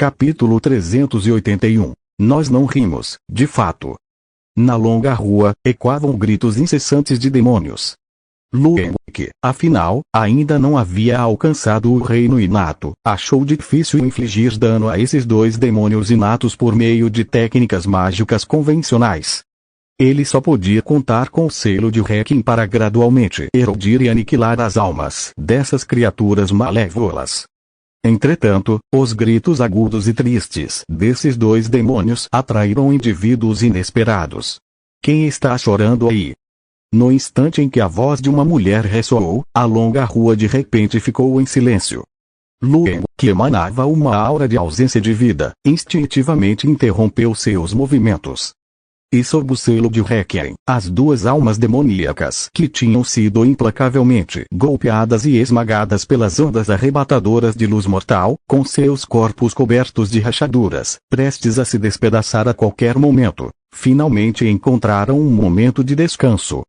Capítulo 381. Nós não rimos, de fato. Na longa rua, ecoavam gritos incessantes de demônios. Lueng, que, afinal, ainda não havia alcançado o reino inato, achou difícil infligir dano a esses dois demônios inatos por meio de técnicas mágicas convencionais. Ele só podia contar com o selo de Requiem para gradualmente erodir e aniquilar as almas dessas criaturas malévolas. Entretanto, os gritos agudos e tristes desses dois demônios atraíram indivíduos inesperados. Quem está chorando aí? No instante em que a voz de uma mulher ressoou, a longa rua de repente ficou em silêncio. Lueng, que emanava uma aura de ausência de vida, instintivamente interrompeu seus movimentos. E sob o selo de Requiem, as duas almas demoníacas que tinham sido implacavelmente golpeadas e esmagadas pelas ondas arrebatadoras de luz mortal, com seus corpos cobertos de rachaduras, prestes a se despedaçar a qualquer momento, finalmente encontraram um momento de descanso.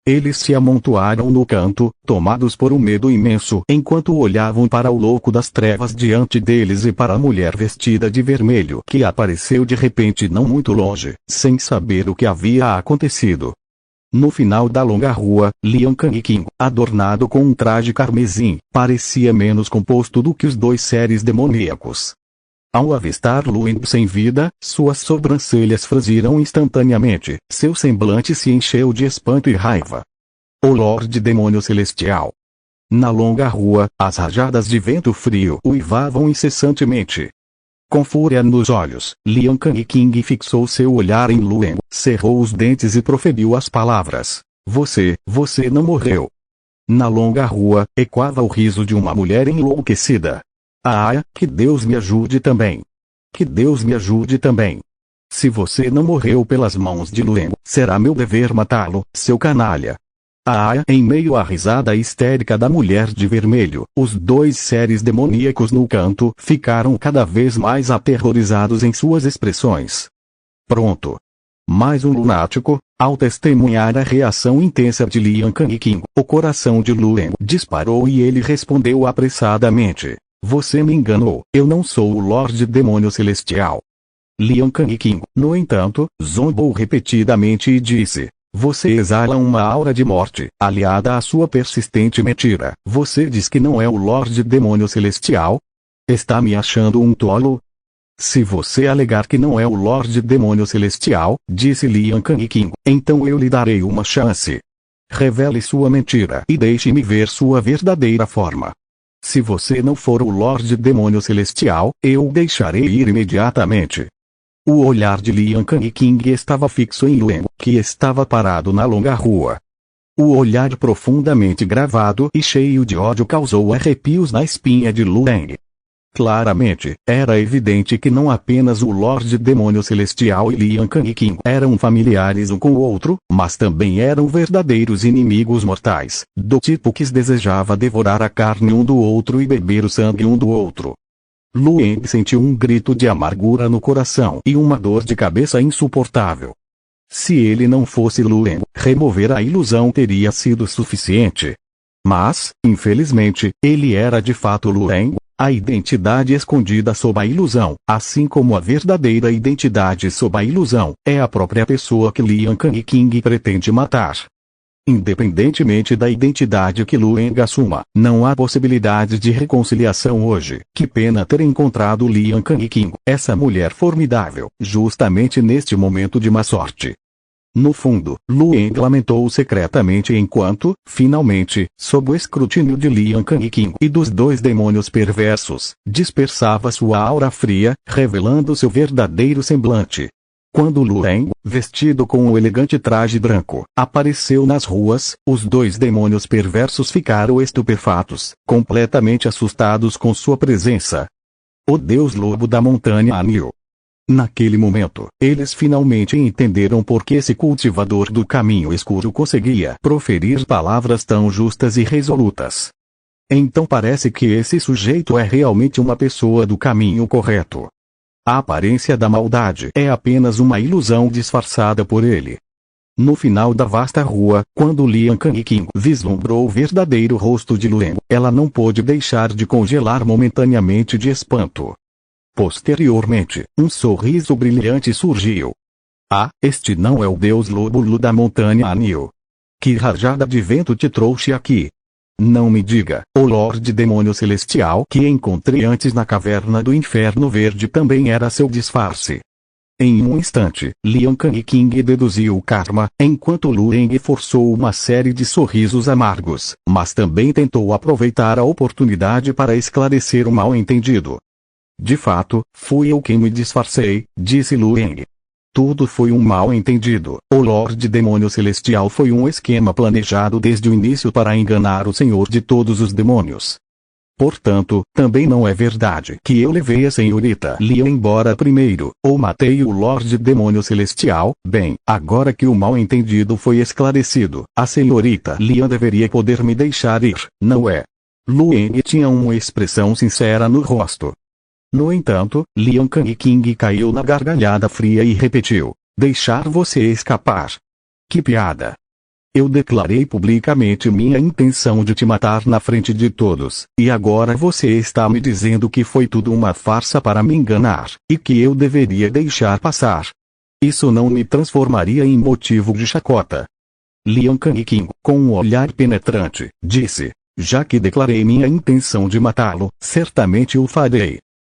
Eles se amontoaram no canto, tomados por um medo imenso, enquanto olhavam para o louco das trevas diante deles e para a mulher vestida de vermelho que apareceu de repente não muito longe, sem saber o que havia acontecido. No final da longa rua, Lian Kang, adornado com um traje carmesim, parecia menos composto do que os dois seres demoníacos. Ao avistar Lueng sem vida, suas sobrancelhas franziram instantaneamente, seu semblante se encheu de espanto e raiva. O Lorde Demônio Celestial. Na longa rua, as rajadas de vento frio uivavam incessantemente. Com fúria nos olhos, Lian Kang fixou seu olhar em Lueng, cerrou os dentes e proferiu as palavras: Você não morreu. Na longa rua, ecoava o riso de uma mulher enlouquecida. Ah, que Deus me ajude também. Que Deus me ajude também. Se você não morreu pelas mãos de Lueng, será meu dever matá-lo, seu canalha. Ah, em meio à risada histérica da mulher de vermelho, os dois seres demoníacos no canto ficaram cada vez mais aterrorizados em suas expressões. Pronto. Mais um lunático. Ao testemunhar a reação intensa de Lian Kang, o coração de Lueng disparou e ele respondeu apressadamente: Você me enganou, eu não sou o Lorde Demônio Celestial. Lian Kang, no entanto, zombou repetidamente e disse: Você exala uma aura de morte, aliada à sua persistente mentira. Você diz que não é o Lorde Demônio Celestial? Está me achando um tolo? Se você alegar que não é o Lorde Demônio Celestial, disse Lian Kang, então eu lhe darei uma chance. Revele sua mentira e deixe-me ver sua verdadeira forma. Se você não for o Lorde Demônio Celestial, eu o deixarei ir imediatamente. O olhar de Lian Kang estava fixo em Lueng, que estava parado na longa rua. O olhar profundamente gravado e cheio de ódio causou arrepios na espinha de Lueng. Claramente, era evidente que não apenas o Lorde Demônio Celestial e Lian Kang eram familiares um com o outro, mas também eram verdadeiros inimigos mortais, do tipo que desejava devorar a carne um do outro e beber o sangue um do outro. Lueng sentiu um grito de amargura no coração e uma dor de cabeça insuportável. Se ele não fosse Lueng, remover a ilusão teria sido suficiente. Mas, infelizmente, ele era de fato Lueng, a identidade escondida sob a ilusão, assim como a verdadeira identidade sob a ilusão, é a própria pessoa que Lian Kang pretende matar. Independentemente da identidade que Lueng assuma, não há possibilidade de reconciliação hoje. Que pena ter encontrado Lian Kang, essa mulher formidável, justamente neste momento de má sorte. No fundo, Lueng lamentou secretamente enquanto, finalmente, sob o escrutínio de Lian Kang e dos dois demônios perversos, dispersava sua aura fria, revelando seu verdadeiro semblante. Quando Lueng, vestido com um elegante traje branco, apareceu nas ruas, os dois demônios perversos ficaram estupefatos, completamente assustados com sua presença. O Deus Lobo da Montanha Anil. Naquele momento, eles finalmente entenderam por que esse cultivador do caminho escuro conseguia proferir palavras tão justas e resolutas. Então parece que esse sujeito é realmente uma pessoa do caminho correto. A aparência da maldade é apenas uma ilusão disfarçada por ele. No final da vasta rua, quando Lian Kang vislumbrou o verdadeiro rosto de Lueng, ela não pôde deixar de congelar momentaneamente de espanto. Posteriormente, um sorriso brilhante surgiu. Ah, este não é o deus Lúbulo da montanha Anil. Que rajada de vento te trouxe aqui? Não me diga, o Lorde Demônio Celestial que encontrei antes na caverna do Inferno Verde também era seu disfarce. Em um instante, Lian Kang King deduziu o karma, enquanto Lu Eng forçou uma série de sorrisos amargos, mas também tentou aproveitar a oportunidade para esclarecer o mal-entendido. De fato, fui eu quem me disfarcei, disse Lu Eng. Tudo foi um mal-entendido. O Lorde Demônio Celestial foi um esquema planejado desde o início para enganar o Senhor de todos os demônios. Portanto, também não é verdade que eu levei a senhorita Lian embora primeiro, ou matei o Lorde Demônio Celestial. Bem, agora que o mal-entendido foi esclarecido, a senhorita Lian deveria poder me deixar ir, não é? Lu Eng tinha uma expressão sincera no rosto. No entanto, Lian Kang King caiu na gargalhada fria e repetiu: deixar você escapar. Que piada! Eu declarei publicamente minha intenção de te matar na frente de todos, e agora você está me dizendo que foi tudo uma farsa para me enganar, e que eu deveria deixar passar. Isso não me transformaria em motivo de chacota. Lian Kang King, com um olhar penetrante, disse: já que declarei minha intenção de matá-lo, certamente o farei.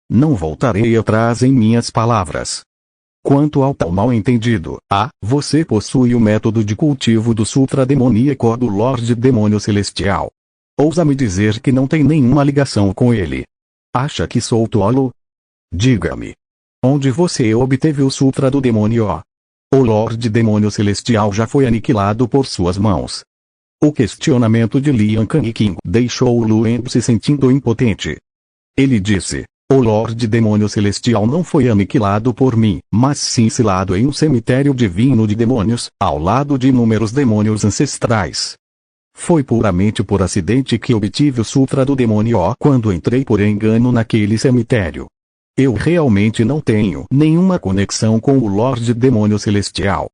Não voltarei atrás em minhas palavras. Quanto ao tal mal-entendido, você possui o método de cultivo do Sutra demoníaco do Lorde Demônio Celestial. Ousa me dizer que não tem nenhuma ligação com ele. Acha que sou tolo? Diga-me. Onde você obteve o Sutra do Demônio? O Lorde Demônio Celestial já foi aniquilado por suas mãos. O questionamento de Lian Kang King deixou Lu Eng se sentindo impotente. Ele disse: o Lorde Demônio Celestial não foi aniquilado por mim, mas sim selado em um cemitério divino de demônios, ao lado de inúmeros demônios ancestrais. Foi puramente por acidente que obtive o Sutra do Demônio quando entrei por engano naquele cemitério. Eu realmente não tenho nenhuma conexão com o Lorde Demônio Celestial.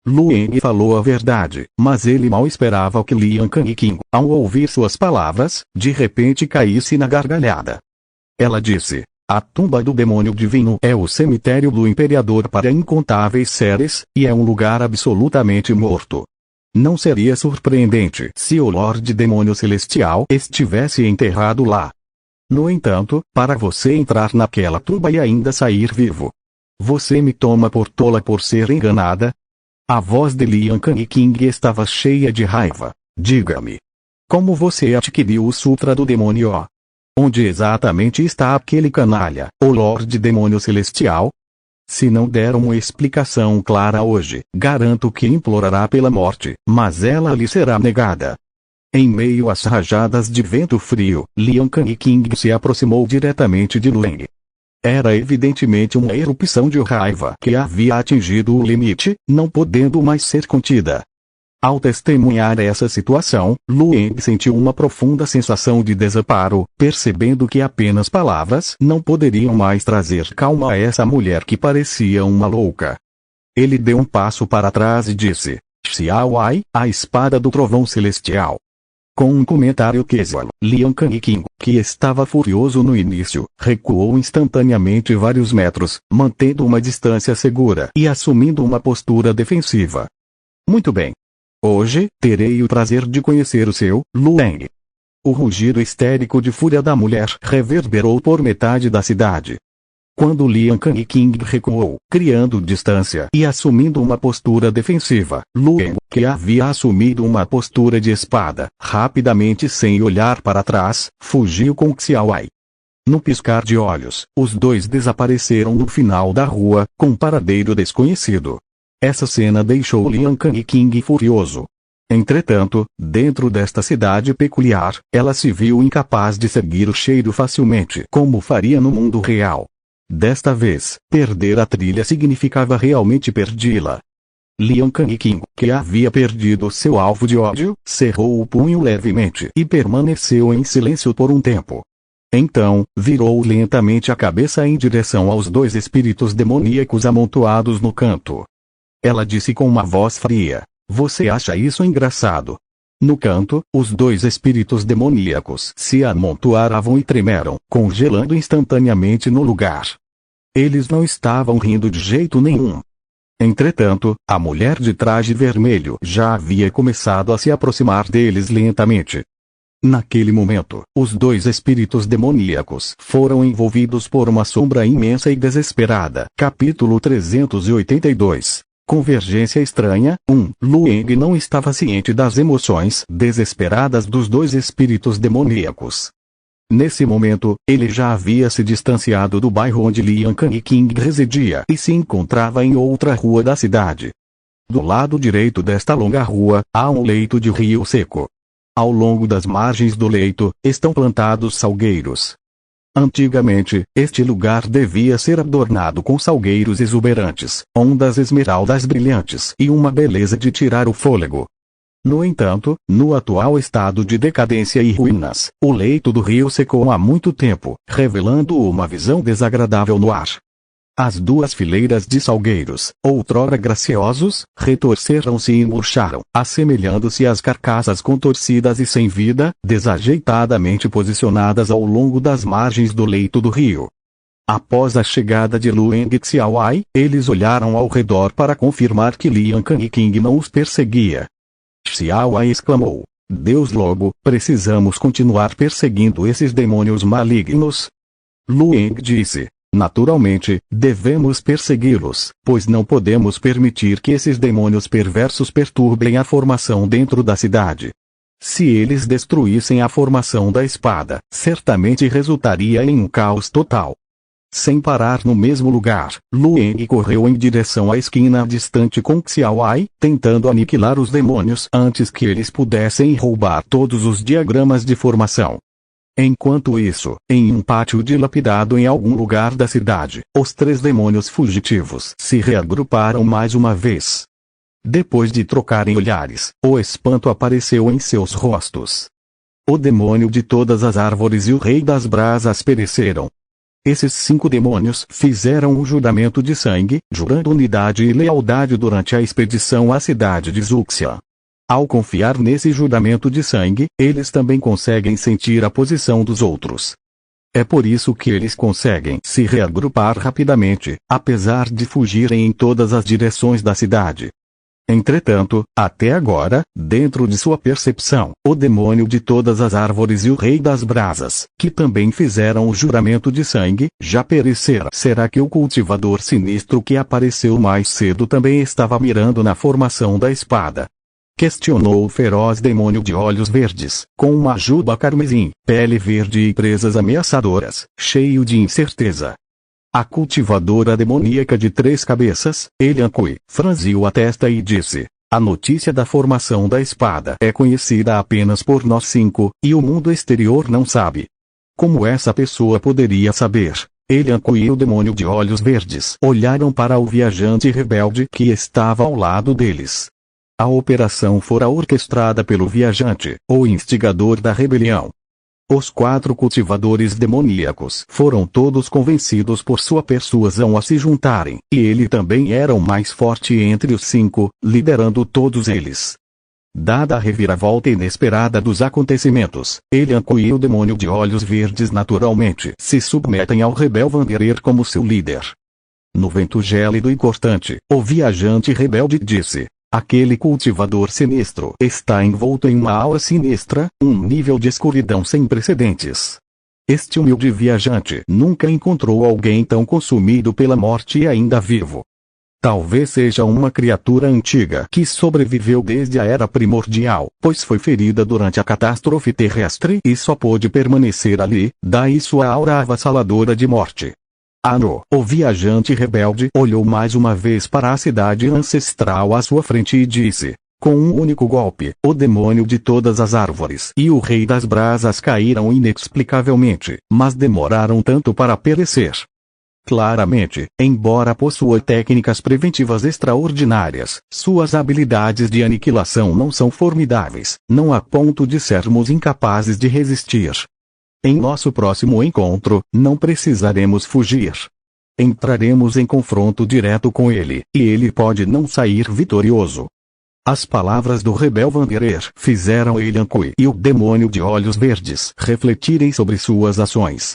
Lu Eng falou a verdade, mas ele mal esperava que Lian Kang King, ao ouvir suas palavras, de repente caísse na gargalhada. Ela disse: a tumba do demônio divino é o cemitério do imperador para incontáveis seres, e é um lugar absolutamente morto. Não seria surpreendente se o Lorde Demônio Celestial estivesse enterrado lá. No entanto, para você entrar naquela tumba e ainda sair vivo, você me toma por tola por ser enganada? A voz de Lian Kang King estava cheia de raiva. Diga-me. Como você adquiriu o Sutra do Demônio? Onde exatamente está aquele canalha, o Lorde Demônio Celestial? Se não der uma explicação clara hoje, garanto que implorará pela morte, mas ela lhe será negada. Em meio às rajadas de vento frio, Lian Kang King se aproximou diretamente de Lu Eng. Era evidentemente uma erupção de raiva que havia atingido o limite, não podendo mais ser contida. Ao testemunhar essa situação, Lu Eng sentiu uma profunda sensação de desamparo, percebendo que apenas palavras não poderiam mais trazer calma a essa mulher que parecia uma louca. Ele deu um passo para trás e disse: Xiao Ai, a espada do trovão celestial. Com um comentário casual, Lian Kang King, que estava furioso no início, recuou instantaneamente vários metros, mantendo uma distância segura e assumindo uma postura defensiva. Muito bem. Hoje, terei o prazer de conhecer o seu, Lu Eng. O rugido histérico de fúria da mulher reverberou por metade da cidade. Quando Lian Kang King recuou, criando distância e assumindo uma postura defensiva, Lu Eng, que havia assumido uma postura de espada, rapidamente sem olhar para trás, fugiu com Xiao Ai. No piscar de olhos, os dois desapareceram no final da rua, com paradeiro desconhecido. Essa cena deixou Lian Kang King furioso. Entretanto, dentro desta cidade peculiar, ela se viu incapaz de seguir o cheiro facilmente como faria no mundo real. Desta vez, perder a trilha significava realmente perdê-la. Lian Kang King, que havia perdido seu alvo de ódio, cerrou o punho levemente e permaneceu em silêncio por um tempo. Então, virou lentamente a cabeça em direção aos dois espíritos demoníacos amontoados no canto. Ela disse com uma voz fria: Você acha isso engraçado? No canto, os dois espíritos demoníacos se amontoaram e tremeram, congelando instantaneamente no lugar. Eles não estavam rindo de jeito nenhum. Entretanto, a mulher de traje vermelho já havia começado a se aproximar deles lentamente. Naquele momento, os dois espíritos demoníacos foram envolvidos por uma sombra imensa e desesperada. Capítulo 382. Convergência estranha. 1. Lueng não estava ciente das emoções desesperadas dos dois espíritos demoníacos. Nesse momento, ele já havia se distanciado do bairro onde Liang King residia e se encontrava em outra rua da cidade. Do lado direito desta longa rua, há um leito de rio seco. Ao longo das margens do leito, estão plantados salgueiros. Antigamente, este lugar devia ser adornado com salgueiros exuberantes, ondas esmeraldas brilhantes e uma beleza de tirar o fôlego. No entanto, no atual estado de decadência e ruínas, o leito do rio secou há muito tempo, revelando uma visão desagradável no ar. As duas fileiras de salgueiros, outrora graciosos, retorceram-se e murcharam, assemelhando-se às carcaças contorcidas e sem vida, desajeitadamente posicionadas ao longo das margens do leito do rio. Após a chegada de Lueng Xiaowai, eles olharam ao redor para confirmar que Liang King não os perseguia. Xiaowai exclamou: Deus Lobo, precisamos continuar perseguindo esses demônios malignos? Lueng disse: Naturalmente, devemos persegui-los, pois não podemos permitir que esses demônios perversos perturbem a formação dentro da cidade. Se eles destruíssem a formação da espada, certamente resultaria em um caos total. Sem parar no mesmo lugar, Lueng correu em direção à esquina distante com Xiaowai, tentando aniquilar os demônios antes que eles pudessem roubar todos os diagramas de formação. Enquanto isso, em um pátio dilapidado em algum lugar da cidade, os três demônios fugitivos se reagruparam mais uma vez. Depois de trocarem olhares, o espanto apareceu em seus rostos. O demônio de todas as árvores e o rei das brasas pereceram. Esses 5 demônios fizeram um juramento de sangue, jurando unidade e lealdade durante a expedição à cidade de Zuxia. Ao confiar nesse juramento de sangue, eles também conseguem sentir a posição dos outros. É por isso que eles conseguem se reagrupar rapidamente, apesar de fugirem em todas as direções da cidade. Entretanto, até agora, dentro de sua percepção, o demônio de todas as árvores e o rei das brasas, que também fizeram o juramento de sangue, já pereceram. Será que o cultivador sinistro que apareceu mais cedo também estava mirando na formação da espada? Questionou o feroz demônio de olhos verdes, com uma juba carmesim, pele verde e presas ameaçadoras, cheio de incerteza. A cultivadora demoníaca de 3 cabeças, Eliankui, franziu a testa e disse: A notícia da formação da espada é conhecida apenas por nós 5, e o mundo exterior não sabe. Como essa pessoa poderia saber? Eliankui e o demônio de olhos verdes olharam para o viajante rebelde que estava ao lado deles. A operação fora orquestrada pelo viajante, o instigador da rebelião. Os 4 cultivadores demoníacos foram todos convencidos por sua persuasão a se juntarem, e ele também era o mais forte entre os 5, liderando todos eles. Dada a reviravolta inesperada dos acontecimentos, Eliankui e o demônio de olhos verdes naturalmente se submetem ao Rebel Wanderer como seu líder. No vento gélido e cortante, o viajante rebelde disse: Aquele cultivador sinistro está envolto em uma aura sinistra, um nível de escuridão sem precedentes. Este humilde viajante nunca encontrou alguém tão consumido pela morte e ainda vivo. Talvez seja uma criatura antiga que sobreviveu desde a Era Primordial, pois foi ferida durante a catástrofe terrestre e só pôde permanecer ali, daí sua aura avassaladora de morte. Ano, o viajante rebelde olhou mais uma vez para a cidade ancestral à sua frente e disse: Com um único golpe, o demônio de todas as árvores e o rei das brasas caíram inexplicavelmente, mas demoraram tanto para perecer. Claramente, embora possua técnicas preventivas extraordinárias, suas habilidades de aniquilação não são formidáveis, não a ponto de sermos incapazes de resistir. Em nosso próximo encontro, não precisaremos fugir. Entraremos em confronto direto com ele, e ele pode não sair vitorioso. As palavras do Rebel Wanderer fizeram Eliankui e o demônio de olhos verdes refletirem sobre suas ações.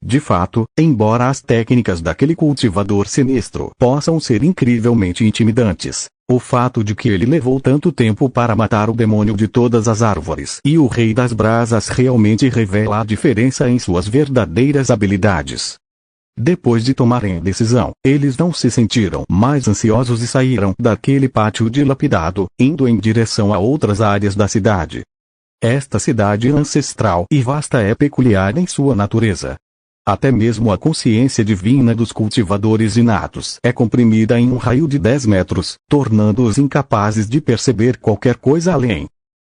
De fato, embora as técnicas daquele cultivador sinistro possam ser incrivelmente intimidantes, o fato de que ele levou tanto tempo para matar o demônio de todas as árvores e o rei das brasas realmente revela a diferença em suas verdadeiras habilidades. Depois de tomarem a decisão, eles não se sentiram mais ansiosos e saíram daquele pátio dilapidado, indo em direção a outras áreas da cidade. Esta cidade ancestral e vasta é peculiar em sua natureza. Até mesmo a consciência divina dos cultivadores inatos é comprimida em um raio de 10 metros, tornando-os incapazes de perceber qualquer coisa além.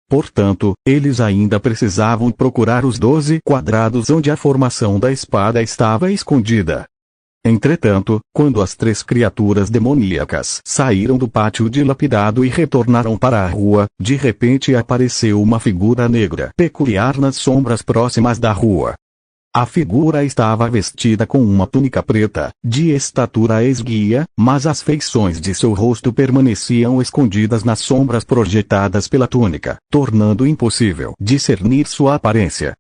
Portanto, eles ainda precisavam procurar os 12 quadrados onde a formação da espada estava escondida. Entretanto, quando as 3 criaturas demoníacas saíram do pátio dilapidado e retornaram para a rua, de repente apareceu uma figura negra peculiar nas sombras próximas da rua. A figura estava vestida com uma túnica preta, de estatura esguia, mas as feições de seu rosto permaneciam escondidas nas sombras projetadas pela túnica, tornando impossível discernir sua aparência.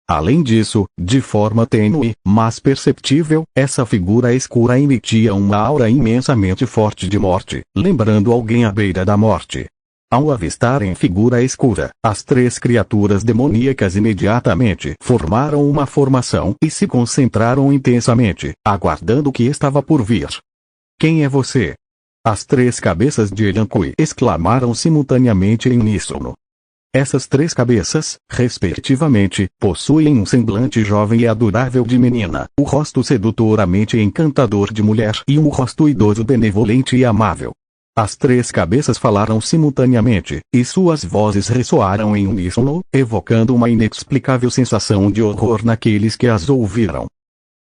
Além disso, de forma tênue, mas perceptível, essa figura escura emitia uma aura imensamente forte de morte, lembrando alguém à beira da morte. Ao avistarem figura escura, as 3 criaturas demoníacas imediatamente formaram uma formação e se concentraram intensamente, aguardando o que estava por vir. Quem é você? As 3 cabeças de Elancui exclamaram simultaneamente em uníssono. Essas 3 cabeças, respectivamente, possuem um semblante jovem e adorável de menina, o rosto sedutoramente encantador de mulher e um rosto idoso benevolente e amável. As 3 cabeças falaram simultaneamente, e suas vozes ressoaram em uníssono, evocando uma inexplicável sensação de horror naqueles que as ouviram.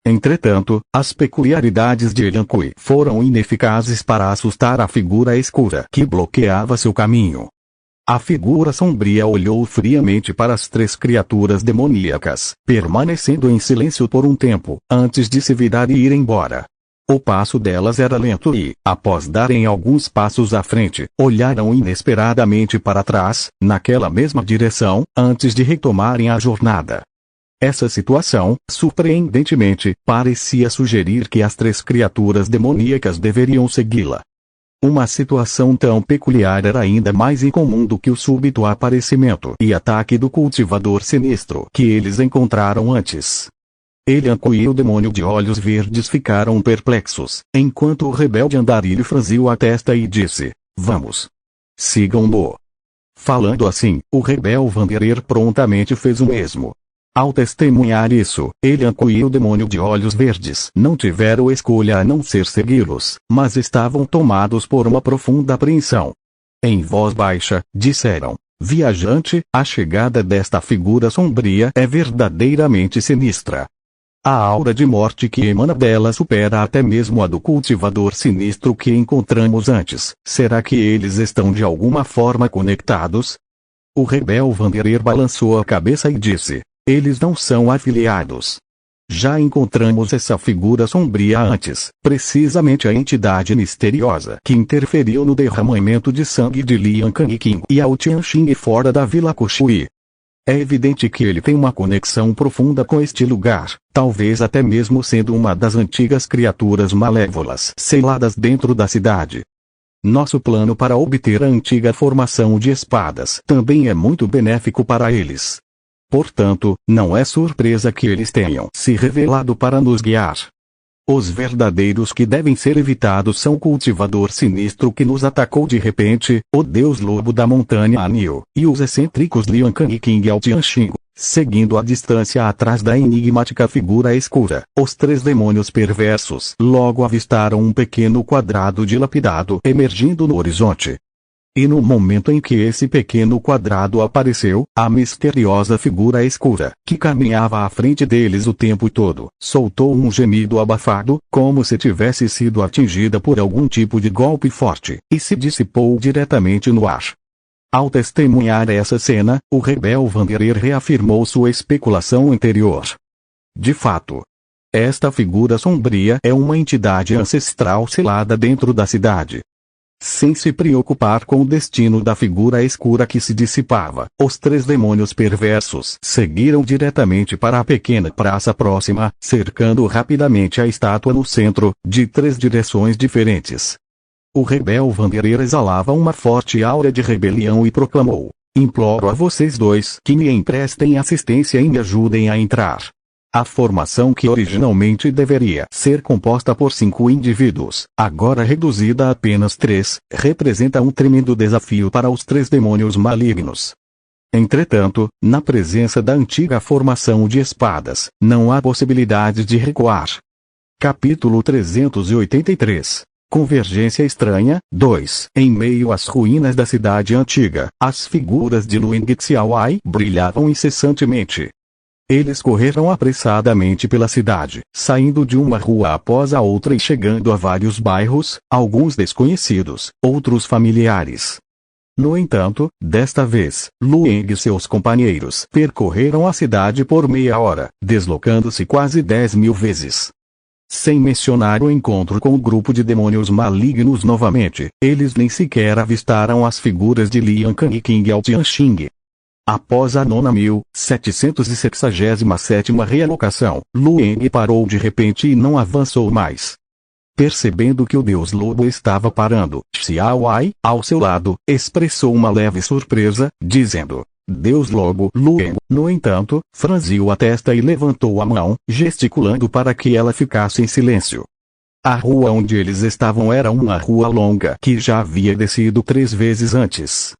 Entretanto, as peculiaridades de Elancui foram ineficazes para assustar a figura escura que bloqueava seu caminho. A figura sombria olhou friamente para as 3 criaturas demoníacas, permanecendo em silêncio por um tempo, antes de se virar e ir embora. O passo delas era lento e, após darem alguns passos à frente, olharam inesperadamente para trás, naquela mesma direção, antes de retomarem a jornada. Essa situação, surpreendentemente, parecia sugerir que as 3 criaturas demoníacas deveriam segui-la. Uma situação tão peculiar era ainda mais incomum do que o súbito aparecimento e ataque do cultivador sinistro que eles encontraram antes. Elancui e o demônio de olhos verdes ficaram perplexos, enquanto o rebelde andarilho franziu a testa e disse: "Vamos. Sigam-no." Falando assim, o rebelde Vanderer prontamente fez o mesmo. Ao testemunhar isso, Elancui e o demônio de olhos verdes não tiveram escolha a não ser segui-los, mas estavam tomados por uma profunda apreensão. Em voz baixa, disseram: "Viajante, a chegada desta figura sombria é verdadeiramente sinistra. A aura de morte que emana dela supera até mesmo a do cultivador sinistro que encontramos antes. Será que eles estão de alguma forma conectados?" O rebelde Vanderer balançou a cabeça e disse: "Eles não são afiliados. Já encontramos essa figura sombria antes, precisamente a entidade misteriosa que interferiu no derramamento de sangue de Lian Kangqing e Ao Tianxing fora da Vila Kushui. É evidente que ele tem uma conexão profunda com este lugar, talvez até mesmo sendo uma das antigas criaturas malévolas seladas dentro da cidade. Nosso plano para obter a antiga formação de espadas também é muito benéfico para eles. Portanto, não é surpresa que eles tenham se revelado para nos guiar. Os verdadeiros que devem ser evitados são o cultivador sinistro que nos atacou de repente, o deus lobo da montanha Anil, e os excêntricos Lian Kangqing e Ao Tianxing, seguindo a distância atrás da enigmática figura escura. Os 3 demônios perversos logo avistaram um pequeno quadrado dilapidado emergindo no horizonte. E no momento em que esse pequeno quadrado apareceu, a misteriosa figura escura, que caminhava à frente deles o tempo todo, soltou um gemido abafado, como se tivesse sido atingida por algum tipo de golpe forte, e se dissipou diretamente no ar. Ao testemunhar essa cena, o rebelde Vanderer reafirmou sua especulação anterior. De fato, esta figura sombria é uma entidade ancestral selada dentro da cidade. Sem se preocupar com o destino da figura escura que se dissipava, os 3 demônios perversos seguiram diretamente para a pequena praça próxima, cercando rapidamente a estátua no centro, de 3 direções diferentes. O rebelde Vanderer exalava uma forte aura de rebelião e proclamou: "Imploro a vocês 2 que me emprestem assistência e me ajudem a entrar." A formação, que originalmente deveria ser composta por 5 indivíduos, agora reduzida a apenas 3, representa um tremendo desafio para os 3 demônios malignos. Entretanto, na presença da antiga formação de espadas, não há possibilidade de recuar. Capítulo 383. Convergência estranha. 2. Em meio às ruínas da cidade antiga, as figuras de Luing e Xiaowai brilhavam incessantemente. Eles correram apressadamente pela cidade, saindo de uma rua após a outra e chegando a vários bairros, alguns desconhecidos, outros familiares. No entanto, desta vez, Luing e seus companheiros percorreram a cidade por meia hora, deslocando-se quase 10.000 vezes. Sem mencionar o encontro com o grupo de demônios malignos novamente, eles nem sequer avistaram as figuras de Liang Kang e Qing Ao Tianxing. Após a 9.767ª realocação, Luing parou de repente e não avançou mais. Percebendo que o Deus Lobo estava parando, Xiaowai, ao seu lado, expressou uma leve surpresa, dizendo: "Deus Lobo." Luing, no entanto, franziu a testa e levantou a mão, gesticulando para que ela ficasse em silêncio. A rua onde eles estavam era uma rua longa que já havia descido 3 vezes antes.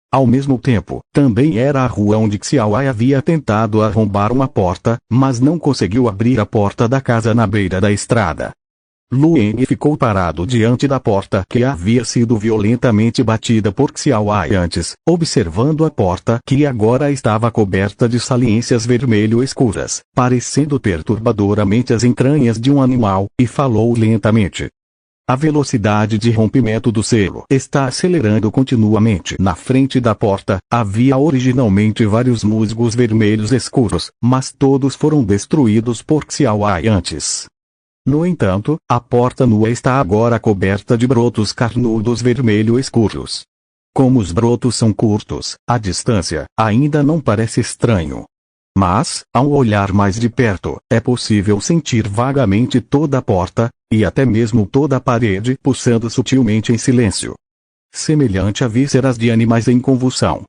Ao mesmo tempo, também era a rua onde Xiaowai havia tentado arrombar uma porta, mas não conseguiu abrir a porta da casa na beira da estrada. Luing ficou parado diante da porta que havia sido violentamente batida por Xiaowai antes, observando a porta que agora estava coberta de saliências vermelho escuras, parecendo perturbadoramente as entranhas de um animal, e falou lentamente: "A velocidade de rompimento do selo está acelerando continuamente." Na frente da porta, havia originalmente vários musgos vermelhos escuros, mas todos foram destruídos por Xiaowai antes. No entanto, a porta nua está agora coberta de brotos carnudos vermelho escuros. Como os brotos são curtos, a distância ainda não parece estranho. Mas, ao olhar mais de perto, é possível sentir vagamente toda a porta, e até mesmo toda a parede pulsando sutilmente em silêncio. Semelhante a vísceras de animais em convulsão.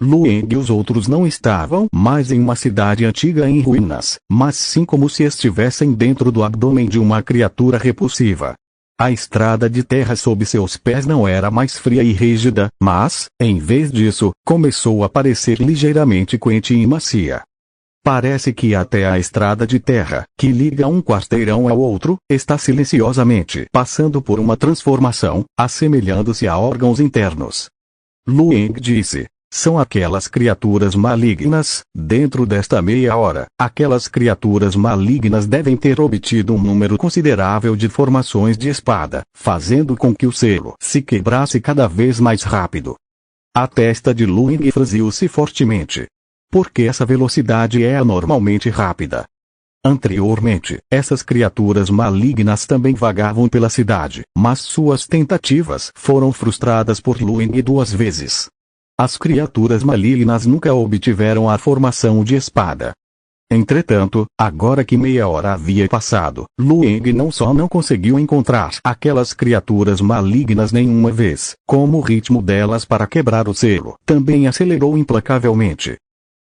Luing e os outros não estavam mais em uma cidade antiga em ruínas, mas sim como se estivessem dentro do abdômen de uma criatura repulsiva. A estrada de terra sob seus pés não era mais fria e rígida, mas, em vez disso, começou a parecer ligeiramente quente e macia. Parece que até a estrada de terra, que liga um quarteirão ao outro, está silenciosamente passando por uma transformação, assemelhando-se a órgãos internos. Luing disse: "São aquelas criaturas malignas." Dentro desta meia hora, aquelas criaturas malignas devem ter obtido um número considerável de formações de espada, fazendo com que o selo se quebrasse cada vez mais rápido. A testa de Luing franziu-se fortemente. Porque essa velocidade é anormalmente rápida. Anteriormente, essas criaturas malignas também vagavam pela cidade, mas suas tentativas foram frustradas por Luing 2 vezes. As criaturas malignas nunca obtiveram a formação de espada. Entretanto, agora que meia hora havia passado, Luing não só não conseguiu encontrar aquelas criaturas malignas nenhuma vez, como o ritmo delas para quebrar o selo também acelerou implacavelmente.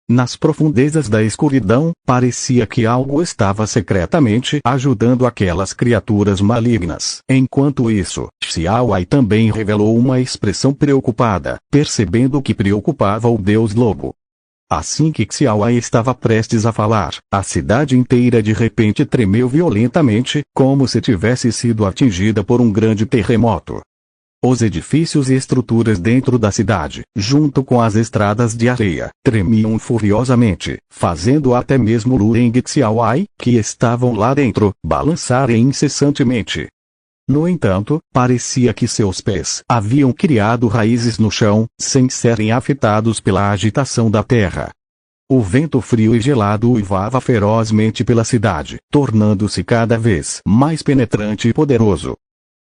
Nas profundezas da escuridão, parecia que algo estava secretamente ajudando aquelas criaturas malignas. Enquanto isso, Xiaowai também revelou uma expressão preocupada, percebendo que preocupava o Deus Lobo. Assim que Xiaowai estava prestes a falar, a cidade inteira de repente tremeu violentamente, como se tivesse sido atingida por um grande terremoto. Os edifícios e estruturas dentro da cidade, junto com as estradas de areia, tremiam furiosamente, fazendo até mesmo Luing e Xiaowai, que estavam lá dentro, balançarem incessantemente. No entanto, parecia que seus pés haviam criado raízes no chão, sem serem afetados pela agitação da terra. O vento frio e gelado uivava ferozmente pela cidade, tornando-se cada vez mais penetrante e poderoso.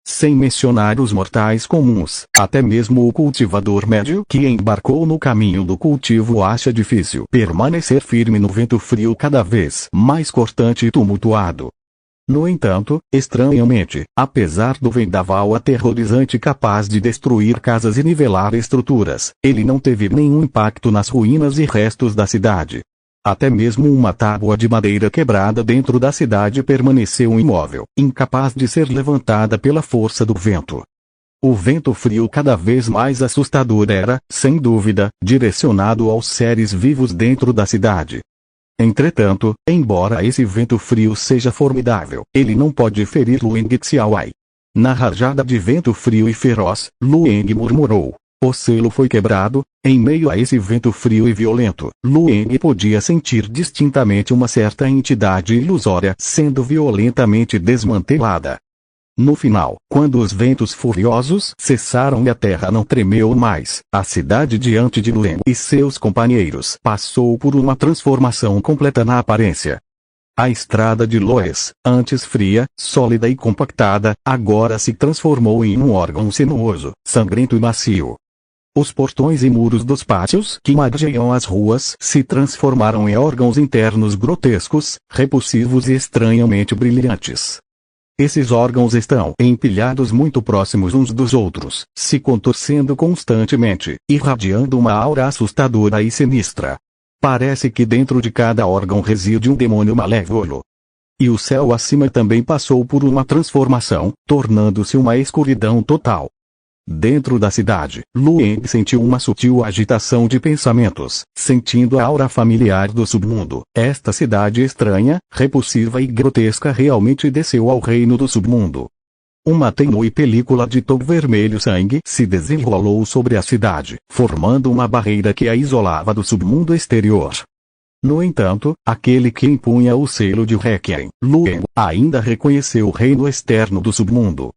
Sem mencionar os mortais comuns, até mesmo o cultivador médio que embarcou no caminho do cultivo acha difícil permanecer firme no vento frio cada vez mais cortante e tumultuado. No entanto, estranhamente, apesar do vendaval aterrorizante capaz de destruir casas e nivelar estruturas, ele não teve nenhum impacto nas ruínas e restos da cidade. Até mesmo uma tábua de madeira quebrada dentro da cidade permaneceu imóvel, incapaz de ser levantada pela força do vento. O vento frio cada vez mais assustador era, sem dúvida, direcionado aos seres vivos dentro da cidade. Entretanto, embora esse vento frio seja formidável, ele não pode ferir Lueng Xiaowai. Na rajada de vento frio e feroz, Lueng murmurou. O selo foi quebrado. Em meio a esse vento frio e violento, Lueng podia sentir distintamente uma certa entidade ilusória sendo violentamente desmantelada. No final, quando os ventos furiosos cessaram e a terra não tremeu mais, a cidade diante de Lueng e seus companheiros passou por uma transformação completa na aparência. A estrada de Loes, antes fria, sólida e compactada, agora se transformou em um órgão sinuoso, sangrento e macio. Os portões e muros dos pátios que margeiam as ruas se transformaram em órgãos internos grotescos, repulsivos e estranhamente brilhantes. Esses órgãos estão empilhados muito próximos uns dos outros, se contorcendo constantemente, irradiando uma aura assustadora e sinistra. Parece que dentro de cada órgão reside um demônio malévolo. E o céu acima também passou por uma transformação, tornando-se uma escuridão total. Dentro da cidade, Lueng sentiu uma sutil agitação de pensamentos, sentindo a aura familiar do submundo. Esta cidade estranha, repulsiva e grotesca realmente desceu ao reino do submundo. Uma tênue película de tom vermelho sangue se desenrolou sobre a cidade, formando uma barreira que a isolava do submundo exterior. No entanto, aquele que impunha o selo de Requiem, Lueng, ainda reconheceu o reino externo do submundo.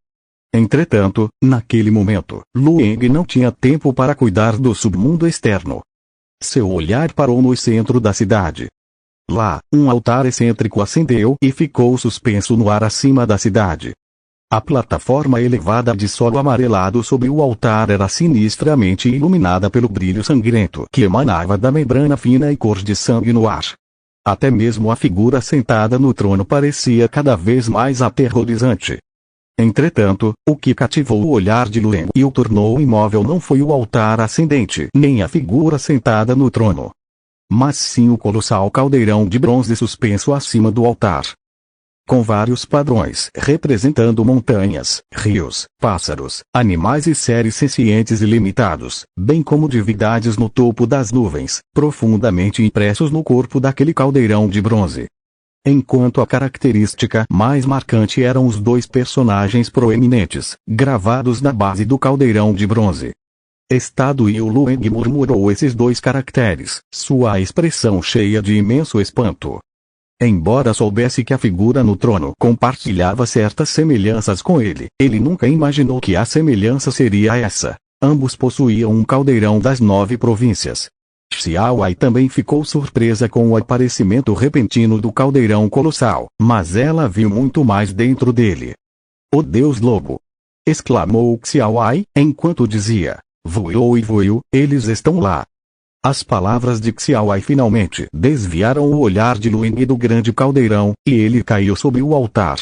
Entretanto, naquele momento, Lueng não tinha tempo para cuidar do submundo externo. Seu olhar parou no centro da cidade. Lá, um altar excêntrico acendeu e ficou suspenso no ar acima da cidade. A plataforma elevada de solo amarelado sobre o altar era sinistramente iluminada pelo brilho sangrento que emanava da membrana fina e cor de sangue no ar. Até mesmo a figura sentada no trono parecia cada vez mais aterrorizante. Entretanto, o que cativou o olhar de Lueng e o tornou imóvel não foi o altar ascendente, nem a figura sentada no trono, mas sim o colossal caldeirão de bronze suspenso acima do altar. Com vários padrões representando montanhas, rios, pássaros, animais e seres sencientes ilimitados, bem como divindades no topo das nuvens, profundamente impressos no corpo daquele caldeirão de bronze. Enquanto a característica mais marcante eram os dois personagens proeminentes, gravados na base do caldeirão de bronze. Estado e o Lueng murmurou esses dois caracteres, sua expressão cheia de imenso espanto. Embora soubesse que a figura no trono compartilhava certas semelhanças com ele, ele nunca imaginou que a semelhança seria essa. Ambos possuíam um caldeirão das 9 províncias. Xiaowai também ficou surpresa com o aparecimento repentino do caldeirão colossal, mas ela viu muito mais dentro dele. "O Deus Lobo!" exclamou Xiaowai, enquanto dizia, "Voiou e voiou, eles estão lá." As palavras de Xiaowai finalmente desviaram o olhar de Lueng do grande caldeirão, e ele caiu sobre o altar.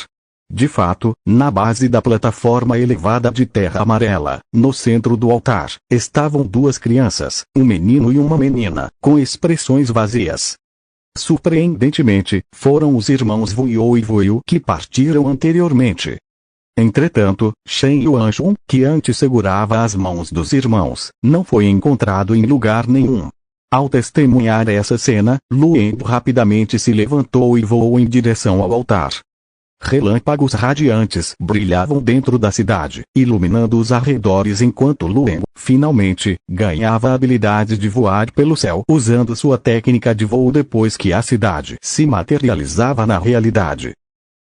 De fato, na base da plataforma elevada de terra amarela, no centro do altar, estavam duas crianças, um menino e uma menina, com expressões vazias. Surpreendentemente, foram os irmãos Voiou e Voiou que partiram anteriormente. Entretanto, Shen Yuanshun, que antes segurava as mãos dos irmãos, não foi encontrado em lugar nenhum. Ao testemunhar essa cena, Lueng rapidamente se levantou e voou em direção ao altar. Relâmpagos radiantes brilhavam dentro da cidade, iluminando os arredores enquanto Lueng, finalmente, ganhava a habilidade de voar pelo céu usando sua técnica de voo depois que a cidade se materializava na realidade.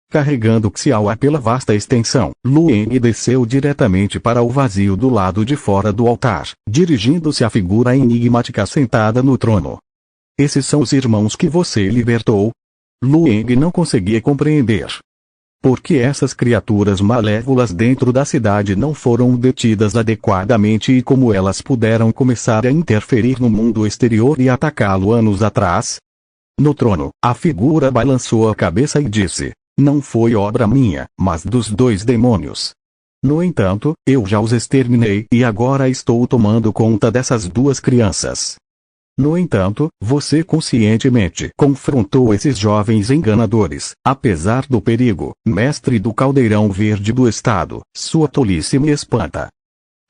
Carregando Xiaowai pela vasta extensão, Lueng desceu diretamente para o vazio do lado de fora do altar, dirigindo-se à figura enigmática sentada no trono. "Esses são os irmãos que você libertou?" Lueng não conseguia compreender. Porque essas criaturas malévolas dentro da cidade não foram detidas adequadamente e como elas puderam começar a interferir no mundo exterior e atacá-lo anos atrás? No trono, a figura balançou a cabeça e disse: não foi obra minha, mas dos dois demônios. No entanto, eu já os exterminei e agora estou tomando conta dessas duas crianças. No entanto, você conscientemente confrontou esses jovens enganadores, apesar do perigo, mestre do caldeirão verde do estado, sua tolice me espanta.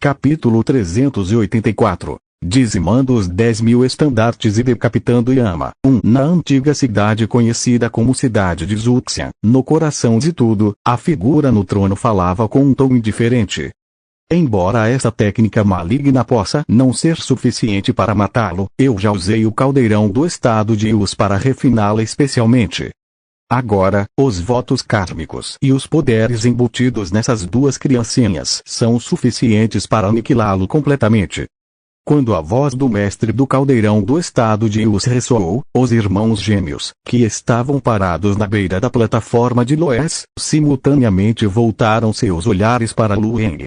Capítulo 384. Dizimando os 10.000 estandartes e decapitando Yama. Na antiga cidade conhecida como cidade de Zuxian, no coração de tudo, a figura no trono falava com um tom indiferente. Embora essa técnica maligna possa não ser suficiente para matá-lo, eu já usei o caldeirão do estado de Yus para refiná-la especialmente. Agora, os votos kármicos e os poderes embutidos nessas duas criancinhas são suficientes para aniquilá-lo completamente. Quando a voz do mestre do caldeirão do estado de Yus ressoou, os irmãos gêmeos, que estavam parados na beira da plataforma de Loes, simultaneamente voltaram seus olhares para Lueng.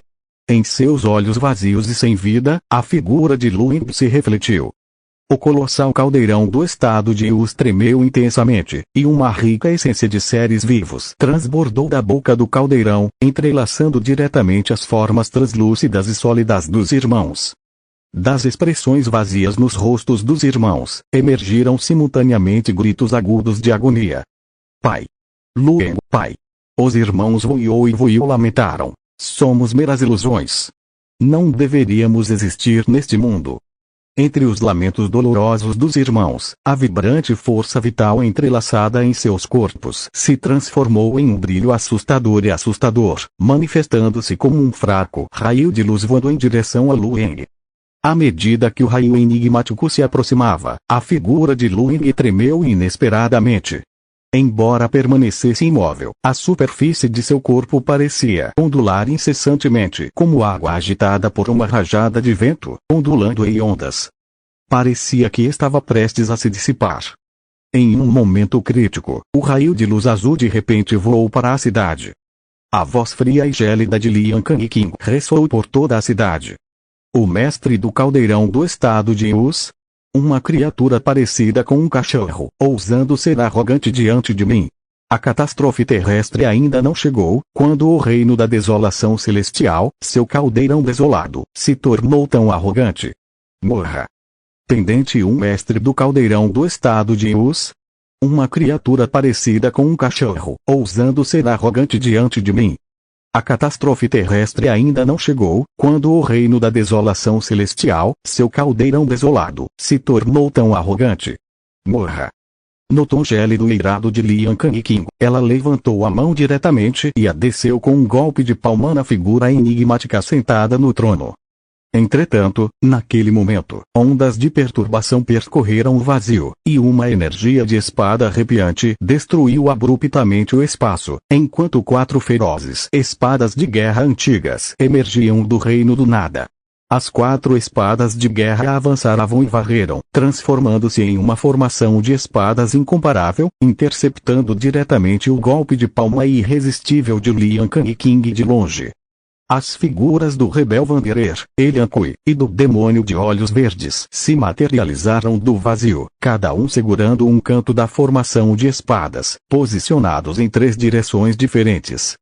Em seus olhos vazios e sem vida, a figura de Lueng se refletiu. O colossal caldeirão do estado de Yus tremeu intensamente, e uma rica essência de seres vivos transbordou da boca do caldeirão, entrelaçando diretamente as formas translúcidas e sólidas dos irmãos. Das expressões vazias nos rostos dos irmãos, emergiram simultaneamente gritos agudos de agonia. Pai! Lueng, pai! Os irmãos Voiou e Voiou lamentaram. Somos meras ilusões. Não deveríamos existir neste mundo. Entre os lamentos dolorosos dos irmãos, a vibrante força vital entrelaçada em seus corpos se transformou em um brilho assustador e assustador, manifestando-se como um fraco raio de luz voando em direção a Lueng. À medida que o raio enigmático se aproximava, a figura de Lueng tremeu inesperadamente. Embora permanecesse imóvel, a superfície de seu corpo parecia ondular incessantemente como água agitada por uma rajada de vento, ondulando em ondas. Parecia que estava prestes a se dissipar. Em um momento crítico, o raio de luz azul de repente voou para a cidade. A voz fria e gélida de Lian Kangqing ressoou por toda a cidade. O mestre do caldeirão do estado de Yus? Uma criatura parecida com um cachorro, ousando ser arrogante diante de mim. A catástrofe terrestre ainda não chegou, quando o reino da desolação celestial, seu caldeirão desolado, se tornou tão arrogante. Morra! Pendente mestre do caldeirão do estado de Yus? Uma criatura parecida com um cachorro, ousando ser arrogante diante de mim. A catástrofe terrestre ainda não chegou, quando o reino da desolação celestial, seu caldeirão desolado, se tornou tão arrogante. Morra! No tom gélido e irado de Lian Kangqing, ela levantou a mão diretamente e a desceu com um golpe de palma na figura enigmática sentada no trono. Entretanto, naquele momento, ondas de perturbação percorreram o vazio, e uma energia de espada arrepiante destruiu abruptamente o espaço, enquanto 4 ferozes espadas de guerra antigas emergiam do reino do nada. As 4 espadas de guerra avançaram e varreram, transformando-se em uma formação de espadas incomparável, interceptando diretamente o golpe de palma irresistível de Lian Kangqing de longe. As figuras do rebel Wanderer, Elian Kui, e do demônio de olhos verdes se materializaram do vazio, cada um segurando um canto da formação de espadas, posicionados em 3 direções diferentes.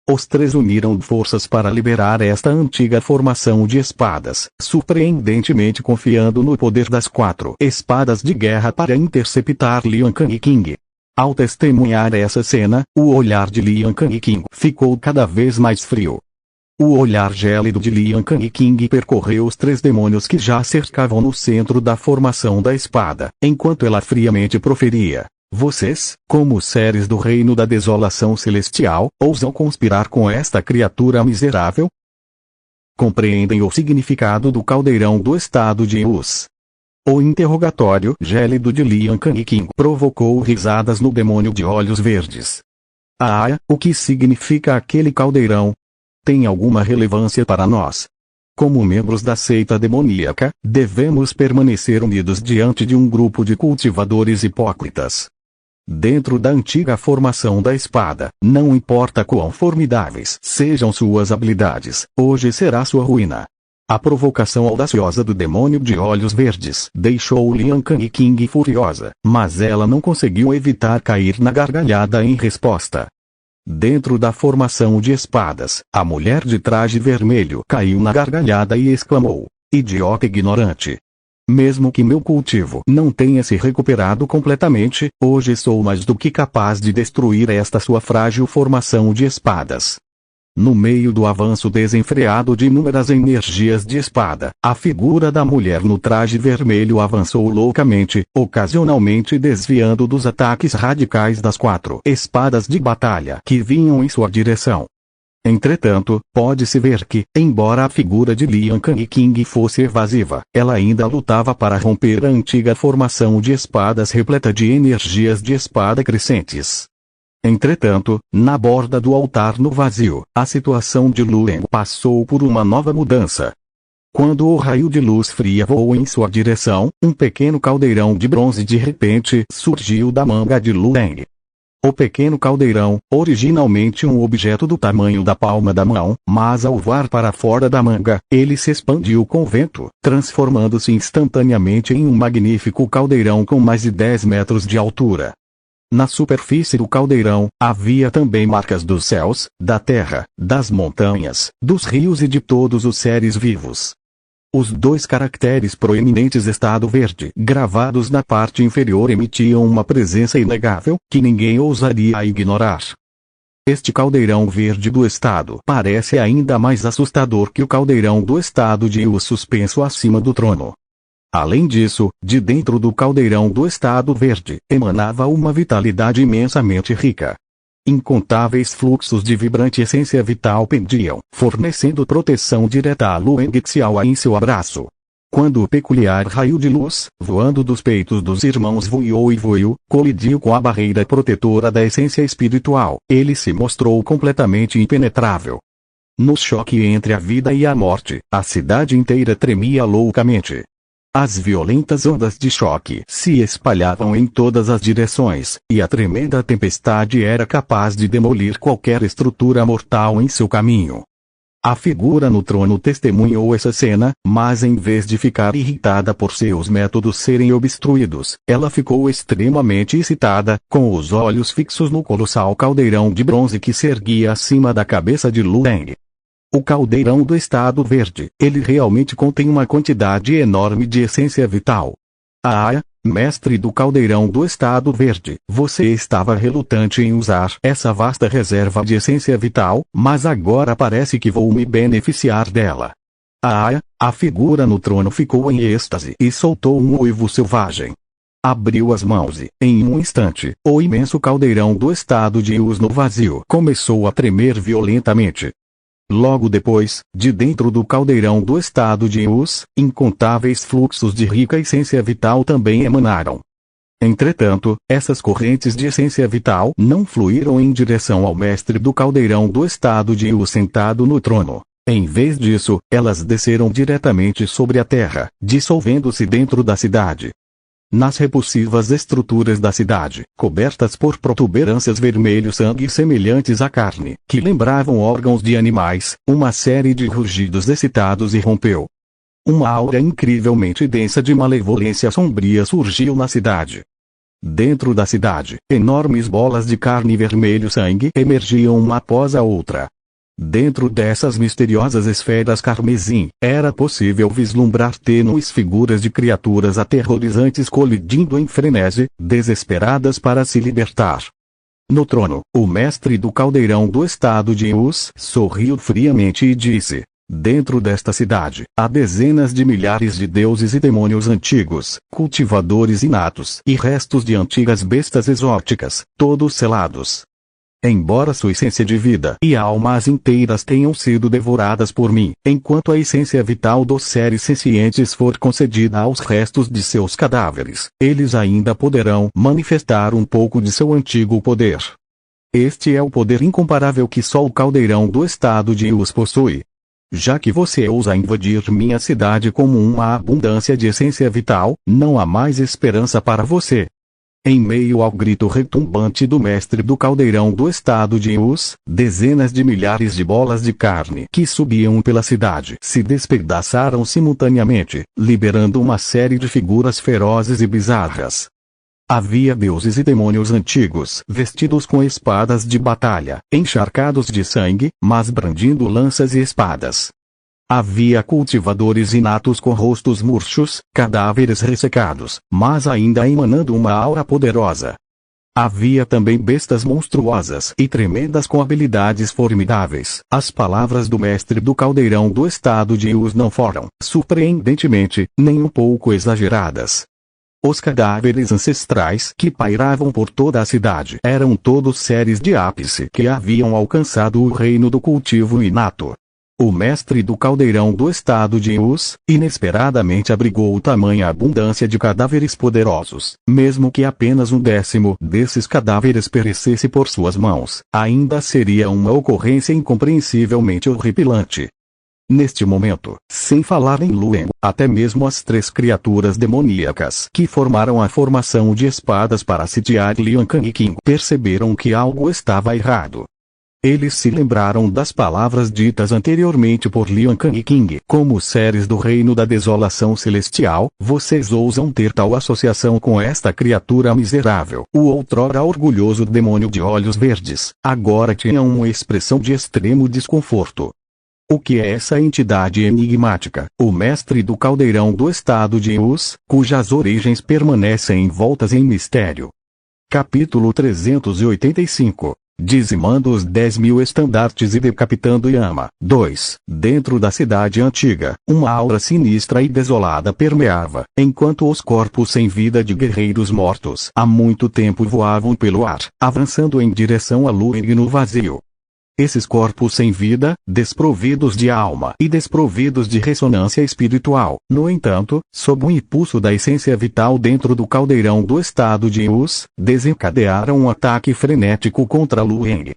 Os 3 uniram forças para liberar esta antiga formação de espadas, surpreendentemente confiando no poder das 4 espadas de guerra para interceptar Lian Kangqing. Ao testemunhar essa cena, o olhar de Lian Kangqing ficou cada vez mais frio. O olhar gélido de Lian Kangqing percorreu os 3 demônios que já cercavam no centro da formação da espada, enquanto ela friamente proferia: vocês, como seres do reino da desolação celestial, ousam conspirar com esta criatura miserável? Compreendem o significado do caldeirão do estado de Yus? O interrogatório gélido de Lian Kangqing provocou risadas no demônio de olhos verdes. Ah, o que significa aquele caldeirão? Tem alguma relevância para nós? Como membros da seita demoníaca, devemos permanecer unidos diante de um grupo de cultivadores hipócritas. Dentro da antiga formação da espada, não importa quão formidáveis sejam suas habilidades, hoje será sua ruína. A provocação audaciosa do demônio de olhos verdes deixou Lian Kang King furiosa, mas ela não conseguiu evitar cair na gargalhada em resposta. Dentro da formação de espadas, a mulher de traje vermelho caiu na gargalhada e exclamou: idiota ignorante! Mesmo que meu cultivo não tenha se recuperado completamente, hoje sou mais do que capaz de destruir esta sua frágil formação de espadas. No meio do avanço desenfreado de inúmeras energias de espada, a figura da mulher no traje vermelho avançou loucamente, ocasionalmente desviando dos ataques radicais das 4 espadas de batalha que vinham em sua direção. Entretanto, pode-se ver que, embora a figura de Lian Kang King fosse evasiva, ela ainda lutava para romper a antiga formação de espadas repleta de energias de espada crescentes. Entretanto, na borda do altar no vazio, a situação de Lueng passou por uma nova mudança. Quando o raio de luz fria voou em sua direção, um pequeno caldeirão de bronze de repente surgiu da manga de Lueng. O pequeno caldeirão, originalmente um objeto do tamanho da palma da mão, mas ao voar para fora da manga, ele se expandiu com o vento, transformando-se instantaneamente em um magnífico caldeirão com mais de 10 metros de altura. Na superfície do caldeirão, havia também marcas dos céus, da terra, das montanhas, dos rios e de todos os seres vivos. Os 2 caracteres proeminentes Estado Verde gravados na parte inferior emitiam uma presença inegável, que ninguém ousaria ignorar. Este caldeirão verde do Estado parece ainda mais assustador que o caldeirão do Estado de Yu suspenso acima do trono. Além disso, de dentro do caldeirão do Estado Verde, emanava uma vitalidade imensamente rica. Incontáveis fluxos de vibrante essência vital pendiam, fornecendo proteção direta a Lueng Xiao em seu abraço. Quando o peculiar raio de luz, voando dos peitos dos irmãos Vuyo e Vuyo, colidiu com a barreira protetora da essência espiritual, ele se mostrou completamente impenetrável. No choque entre a vida e a morte, a cidade inteira tremia loucamente. As violentas ondas de choque se espalhavam em todas as direções, e a tremenda tempestade era capaz de demolir qualquer estrutura mortal em seu caminho. A figura no trono testemunhou essa cena, mas em vez de ficar irritada por seus métodos serem obstruídos, ela ficou extremamente excitada, com os olhos fixos no colossal caldeirão de bronze que se erguia acima da cabeça de Lueng. O caldeirão do Estado Verde, ele realmente contém uma quantidade enorme de essência vital. Ah, mestre do caldeirão do Estado Verde, você estava relutante em usar essa vasta reserva de essência vital, mas agora parece que vou me beneficiar dela. Ah, a figura no trono ficou em êxtase e soltou um uivo selvagem. Abriu as mãos e, em um instante, o imenso caldeirão do Estado de Yu no vazio começou a tremer violentamente. Logo depois, de dentro do caldeirão do Estado de Yu, incontáveis fluxos de rica essência vital também emanaram. Entretanto, essas correntes de essência vital não fluíram em direção ao mestre do caldeirão do Estado de Yu sentado no trono. Em vez disso, elas desceram diretamente sobre a terra, dissolvendo-se dentro da cidade. Nas repulsivas estruturas da cidade, cobertas por protuberâncias vermelho-sangue semelhantes à carne, que lembravam órgãos de animais, uma série de rugidos excitados irrompeu. Uma aura incrivelmente densa de malevolência sombria surgiu na cidade. Dentro da cidade, enormes bolas de carne vermelho-sangue emergiam uma após a outra. Dentro dessas misteriosas esferas carmesim, era possível vislumbrar tênues figuras de criaturas aterrorizantes colidindo em frenesi, desesperadas para se libertar. No trono, o mestre do caldeirão do Estado de Yu sorriu friamente e disse: dentro desta cidade, há dezenas de milhares de deuses e demônios antigos, cultivadores inatos e restos de antigas bestas exóticas, todos selados. Embora sua essência de vida e almas inteiras tenham sido devoradas por mim, enquanto a essência vital dos seres sencientes for concedida aos restos de seus cadáveres, eles ainda poderão manifestar um pouco de seu antigo poder. Este é o poder incomparável que só o caldeirão do Estado de Yu possui. Já que você ousa invadir minha cidade como uma abundância de essência vital, não há mais esperança para você. Em meio ao grito retumbante do mestre do caldeirão do estado de Us, dezenas de milhares de bolas de carne que subiam pela cidade se despedaçaram simultaneamente, liberando uma série de figuras ferozes e bizarras. Havia deuses e demônios antigos vestidos com espadas de batalha, encharcados de sangue, mas brandindo lanças e espadas. Havia cultivadores inatos com rostos murchos, cadáveres ressecados, mas ainda emanando uma aura poderosa. Havia também bestas monstruosas e tremendas com habilidades formidáveis. As palavras do mestre do caldeirão do estado de Us não foram, surpreendentemente, nem um pouco exageradas. Os cadáveres ancestrais que pairavam por toda a cidade eram todos seres de ápice que haviam alcançado o reino do cultivo inato. O mestre do caldeirão do estado de Us, inesperadamente abrigou tamanha abundância de cadáveres poderosos, mesmo que apenas 1/10 desses cadáveres perecesse por suas mãos, ainda seria uma ocorrência incompreensivelmente horripilante. Neste momento, sem falar em Luengo, até mesmo as 3 criaturas demoníacas que formaram a formação de espadas para sitiar Lian Kang King perceberam que algo estava errado. Eles se lembraram das palavras ditas anteriormente por Lian Kang King. Como seres do reino da desolação celestial, vocês ousam ter tal associação com esta criatura miserável. O outrora orgulhoso demônio de olhos verdes, agora tinha uma expressão de extremo desconforto. O que é essa entidade enigmática? O mestre do caldeirão do estado de Us, cujas origens permanecem envoltas em mistério. Capítulo 385. Dizimando os 10.000 estandartes e decapitando Yama. 2. Dentro da cidade antiga, uma aura sinistra e desolada permeava, enquanto os corpos sem vida de guerreiros mortos há muito tempo voavam pelo ar, avançando em direção a Lueng no vazio. Esses corpos sem vida, desprovidos de alma e desprovidos de ressonância espiritual, no entanto, sob o impulso da essência vital dentro do caldeirão do estado de Us, desencadearam um ataque frenético contra Lueng.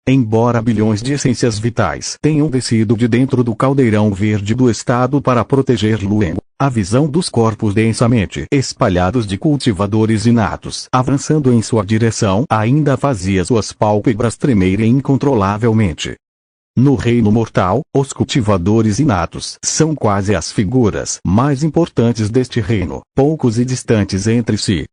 Embora bilhões de essências vitais tenham descido de dentro do caldeirão verde do estado para proteger Lueng, a visão dos corpos densamente espalhados de cultivadores inatos avançando em sua direção ainda fazia suas pálpebras tremerem incontrolavelmente. No reino mortal, os cultivadores inatos são quase as figuras mais importantes deste reino, poucos e distantes entre si.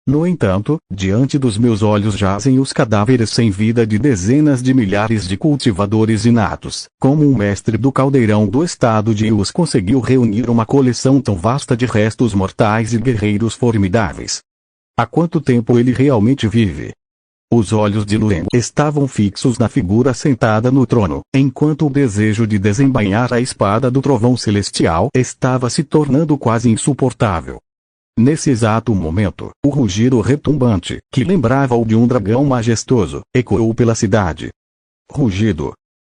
No entanto, diante dos meus olhos jazem os cadáveres sem vida de dezenas de milhares de cultivadores inatos. Como um mestre do caldeirão do estado de Us conseguiu reunir uma coleção tão vasta de restos mortais e guerreiros formidáveis? Há quanto tempo ele realmente vive? Os olhos de Lueng estavam fixos na figura sentada no trono, enquanto o desejo de desembainhar a espada do trovão celestial estava se tornando quase insuportável. Nesse exato momento, o rugido retumbante, que lembrava o de um dragão majestoso, ecoou pela cidade. Rugido.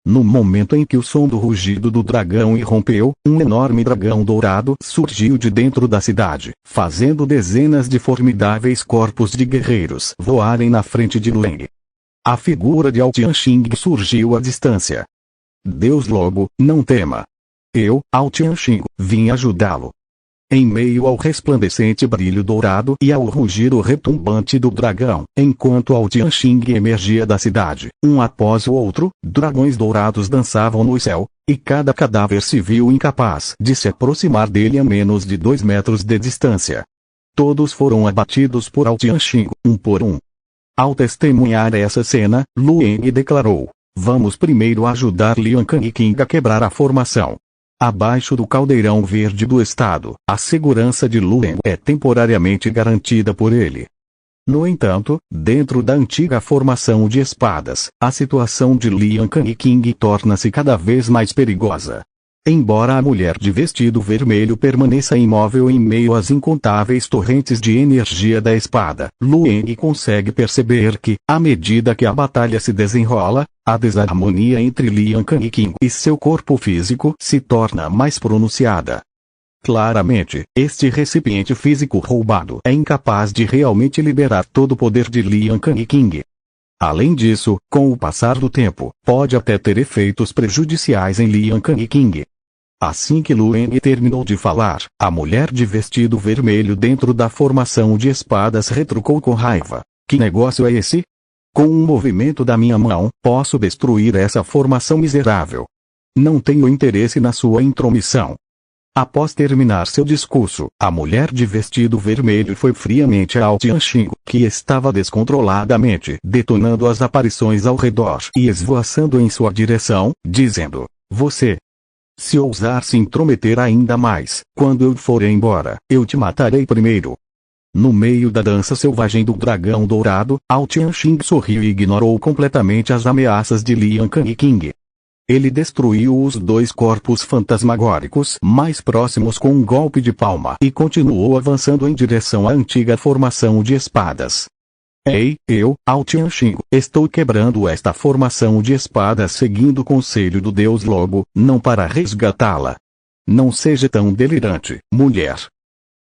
No momento em que o som do rugido do dragão irrompeu, um enorme dragão dourado surgiu de dentro da cidade, fazendo dezenas de formidáveis corpos de guerreiros voarem na frente de Lueng. A figura de Ao Tianxing surgiu à distância. Deus Lobo, não tema. Eu, Ao Tianxing, vim ajudá-lo. Em meio ao resplandecente brilho dourado e ao rugido retumbante do dragão, enquanto Ao Tianxing emergia da cidade, um após o outro, dragões dourados dançavam no céu, e cada cadáver se viu incapaz de se aproximar dele a menos de 2 metros de distância. Todos foram abatidos por Ao Tianxing, um por um. Ao testemunhar essa cena, Lueng declarou: "Vamos primeiro ajudar Lian Kang King a quebrar a formação." Abaixo do caldeirão verde do estado, a segurança de Lueng é temporariamente garantida por ele. No entanto, dentro da antiga formação de espadas, a situação de Lian Kang King torna-se cada vez mais perigosa. Embora a mulher de vestido vermelho permaneça imóvel em meio às incontáveis torrentes de energia da espada, Lueng consegue perceber que, à medida que a batalha se desenrola, a desarmonia entre Lian Kang King e seu corpo físico se torna mais pronunciada. Claramente, este recipiente físico roubado é incapaz de realmente liberar todo o poder de Lian Kang King. Além disso, com o passar do tempo, pode até ter efeitos prejudiciais em Lian Kang King. Assim que Lueng terminou de falar, a mulher de vestido vermelho dentro da formação de espadas retrucou com raiva. Que negócio é esse? Com um movimento da minha mão, posso destruir essa formação miserável. Não tenho interesse na sua intromissão. Após terminar seu discurso, a mulher de vestido vermelho foi friamente ao Tianxing, que estava descontroladamente detonando as aparições ao redor e esvoaçando em sua direção, dizendo: Você, se ousar se intrometer ainda mais, quando eu for embora, eu te matarei primeiro. No meio da dança selvagem do dragão dourado, Ao Tianxing sorriu e ignorou completamente as ameaças de Liang Kang e King. Ele destruiu os dois corpos fantasmagóricos mais próximos com um golpe de palma e continuou avançando em direção à antiga formação de espadas. Ei, eu, Ao Tianxing, estou quebrando esta formação de espadas seguindo o conselho do Deus Lobo, não para resgatá-la. Não seja tão delirante, mulher.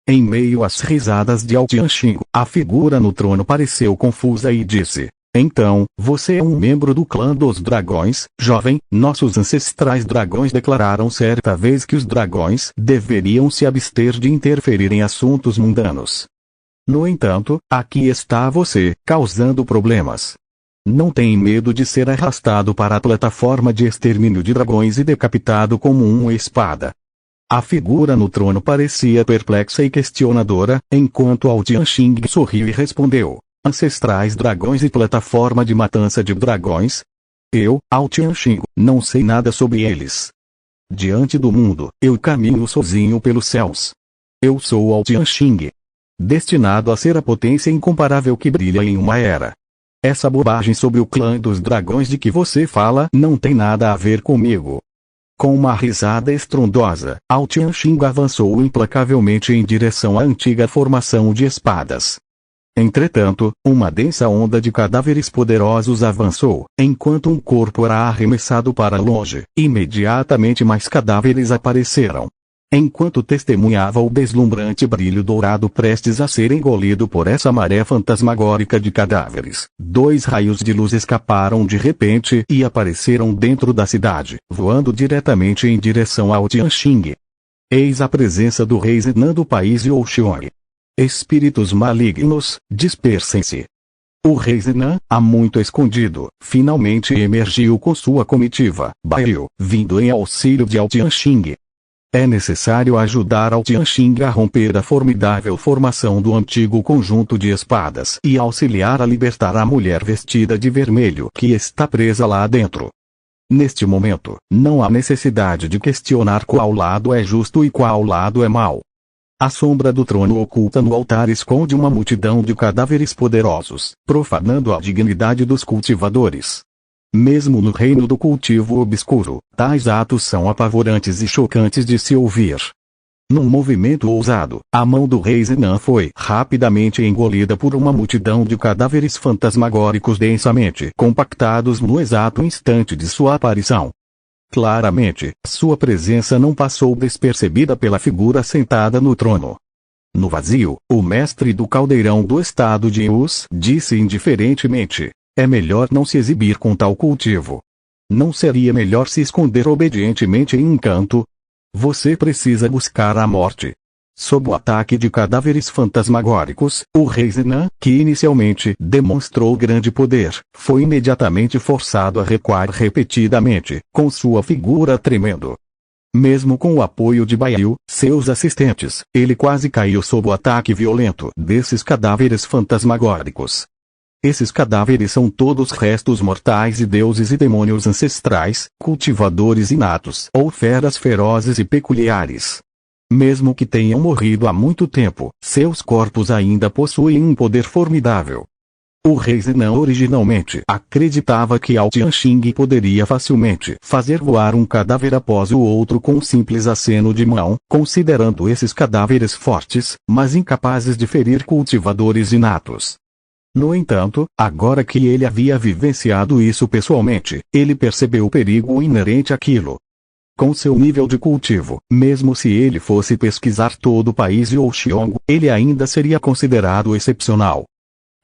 Em meio às risadas de Ao Tianxing, a figura no trono pareceu confusa e disse: Então, você é um membro do clã dos dragões, jovem? Nossos ancestrais dragões declararam certa vez que os dragões deveriam se abster de interferir em assuntos mundanos. No entanto, aqui está você, causando problemas. Não tem medo de ser arrastado para a plataforma de extermínio de dragões e decapitado como uma espada. A figura no trono parecia perplexa e questionadora, enquanto Ao Tianxing sorriu e respondeu: Ancestrais dragões e plataforma de matança de dragões? Eu, Ao Tianxing, não sei nada sobre eles. Diante do mundo, eu caminho sozinho pelos céus. Eu sou Ao Tianxing, destinado a ser a potência incomparável que brilha em uma era. Essa bobagem sobre o clã dos dragões de que você fala não tem nada a ver comigo. Com uma risada estrondosa, Ao Tianxing avançou implacavelmente em direção à antiga formação de espadas. Entretanto, uma densa onda de cadáveres poderosos avançou, enquanto um corpo era arremessado para longe. Imediatamente mais cadáveres apareceram. Enquanto testemunhava o deslumbrante brilho dourado prestes a ser engolido por essa maré fantasmagórica de cadáveres, dois raios de luz escaparam de repente e apareceram dentro da cidade, voando diretamente em direção ao Tianxing. Eis a presença do rei Zenan do país Youxiong. Espíritos malignos, dispersem-se. O rei Zenan, há muito escondido, finalmente emergiu com sua comitiva, Baiyu, vindo em auxílio de Ao Tianxing. É necessário ajudar Ao Tianxing a romper a formidável formação do antigo conjunto de espadas e auxiliar a libertar a mulher vestida de vermelho que está presa lá dentro. Neste momento, não há necessidade de questionar qual lado é justo e qual lado é mau. A sombra do trono oculta no altar esconde uma multidão de cadáveres poderosos, profanando a dignidade dos cultivadores. Mesmo no reino do cultivo obscuro, tais atos são apavorantes e chocantes de se ouvir. Num movimento ousado, a mão do rei Zenan foi rapidamente engolida por uma multidão de cadáveres fantasmagóricos densamente compactados no exato instante de sua aparição. Claramente, sua presença não passou despercebida pela figura sentada no trono. No vazio, o mestre do caldeirão do estado de Yus disse indiferentemente: é melhor não se exibir com tal cultivo. Não seria melhor se esconder obedientemente em um canto? Você precisa buscar a morte. Sob o ataque de cadáveres fantasmagóricos, o rei Zenan, que inicialmente demonstrou grande poder, foi imediatamente forçado a recuar repetidamente, com sua figura tremendo. Mesmo com o apoio de Baiyu, seus assistentes, ele quase caiu sob o ataque violento desses cadáveres fantasmagóricos. Esses cadáveres são todos restos mortais de deuses e demônios ancestrais, cultivadores inatos ou feras ferozes e peculiares. Mesmo que tenham morrido há muito tempo, seus corpos ainda possuem um poder formidável. O rei Zenan originalmente acreditava que Ao Tianxing poderia facilmente fazer voar um cadáver após o outro com um simples aceno de mão, considerando esses cadáveres fortes, mas incapazes de ferir cultivadores inatos. No entanto, agora que ele havia vivenciado isso pessoalmente, ele percebeu o perigo inerente àquilo. Com seu nível de cultivo, mesmo se ele fosse pesquisar todo o país Youxiong, ele ainda seria considerado excepcional.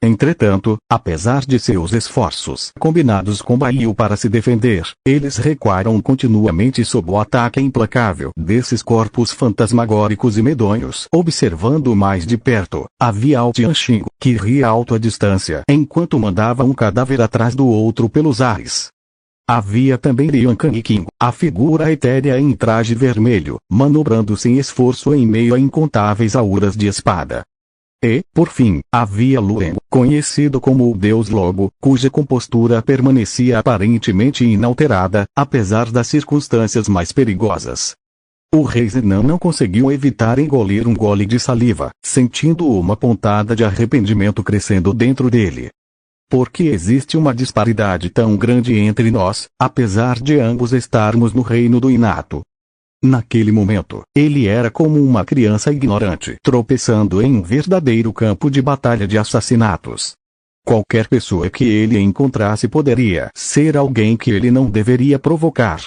Entretanto, apesar de seus esforços combinados com Baiu para se defender, eles recuaram continuamente sob o ataque implacável desses corpos fantasmagóricos e medonhos. Observando mais de perto, havia Ao Tianxing, que ria alto à distância enquanto mandava um cadáver atrás do outro pelos ares. Havia também Lian Kangqing, a figura etérea em traje vermelho, manobrando sem esforço em meio a incontáveis auras de espada. E, por fim, havia Lueng, conhecido como o Deus Lobo, cuja compostura permanecia aparentemente inalterada, apesar das circunstâncias mais perigosas. O rei Zenan não conseguiu evitar engolir um gole de saliva, sentindo uma pontada de arrependimento crescendo dentro dele. Porque existe uma disparidade tão grande entre nós, apesar de ambos estarmos no reino do inato. Naquele momento, ele era como uma criança ignorante tropeçando em um verdadeiro campo de batalha de assassinatos. Qualquer pessoa que ele encontrasse poderia ser alguém que ele não deveria provocar.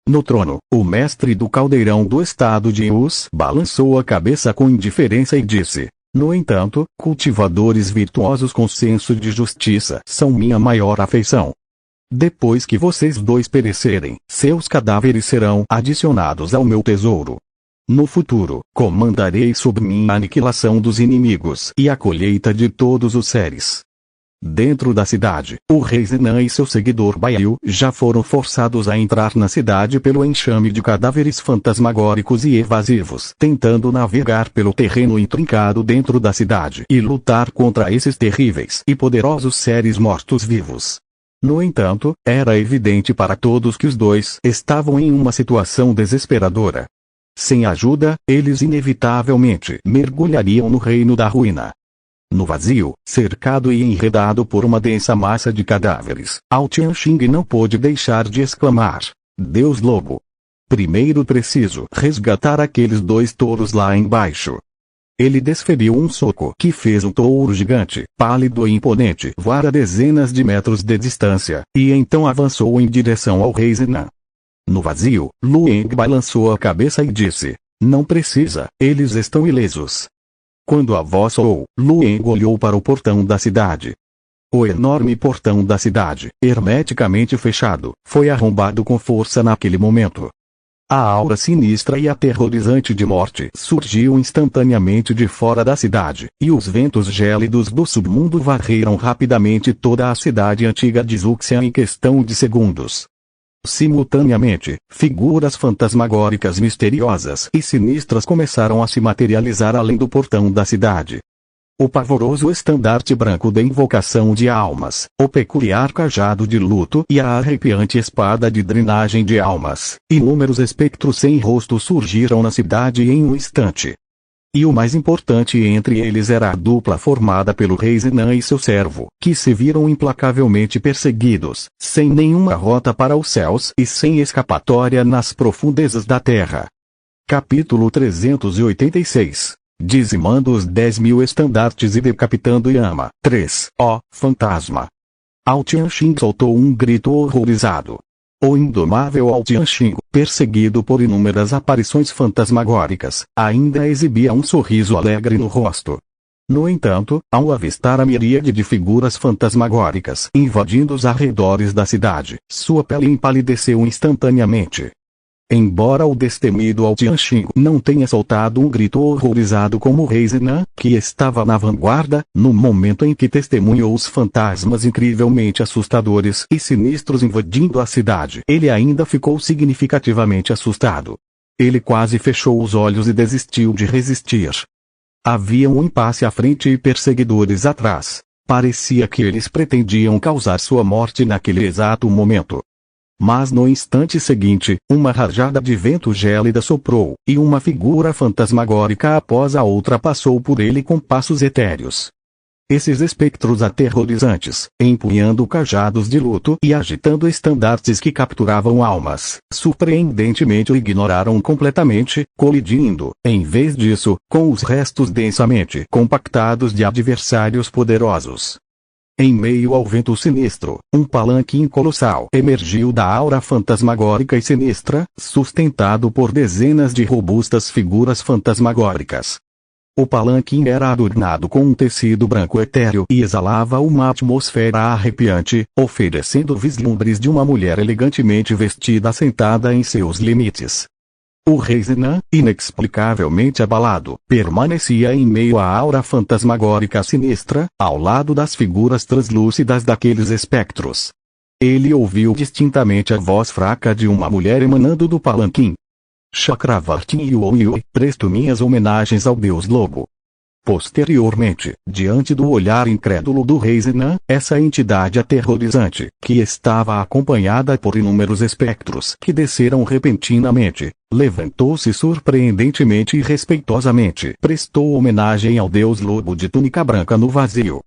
No trono, o mestre do caldeirão do estado de Us balançou a cabeça com indiferença e disse: no entanto, cultivadores virtuosos com senso de justiça são minha maior afeição. Depois que vocês dois perecerem, seus cadáveres serão adicionados ao meu tesouro. No futuro, comandarei sob mim a aniquilação dos inimigos e a colheita de todos os seres. Dentro da cidade, o rei Zenan e seu seguidor Baiu já foram forçados a entrar na cidade pelo enxame de cadáveres fantasmagóricos e evasivos, tentando navegar pelo terreno intrincado dentro da cidade e lutar contra esses terríveis e poderosos seres mortos-vivos. No entanto, era evidente para todos que os dois estavam em uma situação desesperadora. Sem ajuda, eles inevitavelmente mergulhariam no reino da ruína. No vazio, cercado e enredado por uma densa massa de cadáveres, Ao Tianxing não pôde deixar de exclamar: Deus Lobo! Primeiro preciso resgatar aqueles dois touros lá embaixo. Ele desferiu um soco que fez um touro gigante, pálido e imponente, voar a dezenas de metros de distância, e então avançou em direção ao rei Zenan. No vazio, Lueng balançou a cabeça e disse: não precisa, eles estão ilesos. Quando a voz soou, Lueng olhou para o portão da cidade. O enorme portão da cidade, hermeticamente fechado, foi arrombado com força naquele momento. A aura sinistra e aterrorizante de morte surgiu instantaneamente de fora da cidade, e os ventos gélidos do submundo varreram rapidamente toda a cidade antiga de Zuxian em questão de segundos. Simultaneamente, figuras fantasmagóricas misteriosas e sinistras começaram a se materializar além do portão da cidade. O pavoroso estandarte branco da invocação de almas, o peculiar cajado de luto e a arrepiante espada de drenagem de almas. Inúmeros espectros sem rosto surgiram na cidade em um instante. E o mais importante entre eles era a dupla formada pelo rei Zenan e seu servo, que se viram implacavelmente perseguidos, sem nenhuma rota para os céus e sem escapatória nas profundezas da terra. Capítulo 386. Dizimando os 10.000 estandartes e decapitando Yama. 3. Ó, fantasma! Ao Tianxing soltou um grito horrorizado. O indomável Ao Tianxing, perseguido por inúmeras aparições fantasmagóricas, ainda exibia um sorriso alegre no rosto. No entanto, ao avistar a miríade de figuras fantasmagóricas invadindo os arredores da cidade, sua pele empalideceu instantaneamente. Embora o destemido Ao Tianxing não tenha soltado um grito horrorizado como o rei Zenan, que estava na vanguarda, no momento em que testemunhou os fantasmas incrivelmente assustadores e sinistros invadindo a cidade, ele ainda ficou significativamente assustado. Ele quase fechou os olhos e desistiu de resistir. Havia um impasse à frente e perseguidores atrás. Parecia que eles pretendiam causar sua morte naquele exato momento. Mas no instante seguinte, uma rajada de vento gélida soprou, e uma figura fantasmagórica após a outra passou por ele com passos etéreos. Esses espectros aterrorizantes, empunhando cajados de luto e agitando estandartes que capturavam almas, surpreendentemente o ignoraram completamente, colidindo, em vez disso, com os restos densamente compactados de adversários poderosos. Em meio ao vento sinistro, um palanque colossal emergiu da aura fantasmagórica e sinistra, sustentado por dezenas de robustas figuras fantasmagóricas. O palanquim era adornado com um tecido branco etéreo e exalava uma atmosfera arrepiante, oferecendo vislumbres de uma mulher elegantemente vestida sentada em seus limites. O rei Zenan, inexplicavelmente abalado, permanecia em meio à aura fantasmagórica sinistra, ao lado das figuras translúcidas daqueles espectros. Ele ouviu distintamente a voz fraca de uma mulher emanando do palanquim. Chakravartin Yuoi, presto minhas homenagens ao deus lobo. Posteriormente, diante do olhar incrédulo do rei Zenan, essa entidade aterrorizante, que estava acompanhada por inúmeros espectros que desceram repentinamente, levantou-se surpreendentemente e respeitosamente prestou homenagem ao deus lobo de túnica branca no vazio.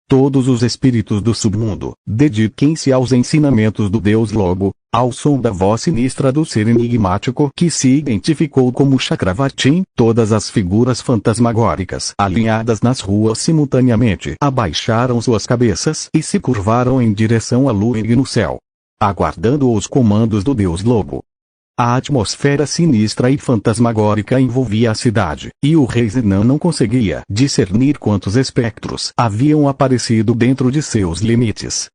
Todos os espíritos do submundo, dediquem-se aos ensinamentos do Deus Lobo, ao som da voz sinistra do ser enigmático que se identificou como Chakravartin. Todas as figuras fantasmagóricas alinhadas nas ruas simultaneamente abaixaram suas cabeças e se curvaram em direção a Lueng no céu, aguardando os comandos do Deus Lobo. A atmosfera sinistra e fantasmagórica envolvia a cidade, e o rei Zenan não conseguia discernir quantos espectros haviam aparecido dentro de seus limites.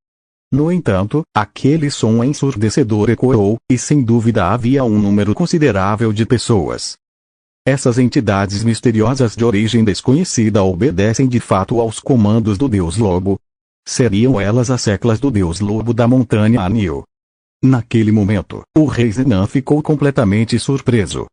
No entanto, aquele som ensurdecedor ecoou, e sem dúvida havia um número considerável de pessoas. Essas entidades misteriosas de origem desconhecida obedecem de fato aos comandos do Deus Lobo. Seriam elas as seclas do Deus Lobo da montanha Anil. Naquele momento, o rei Zenan ficou completamente surpreso.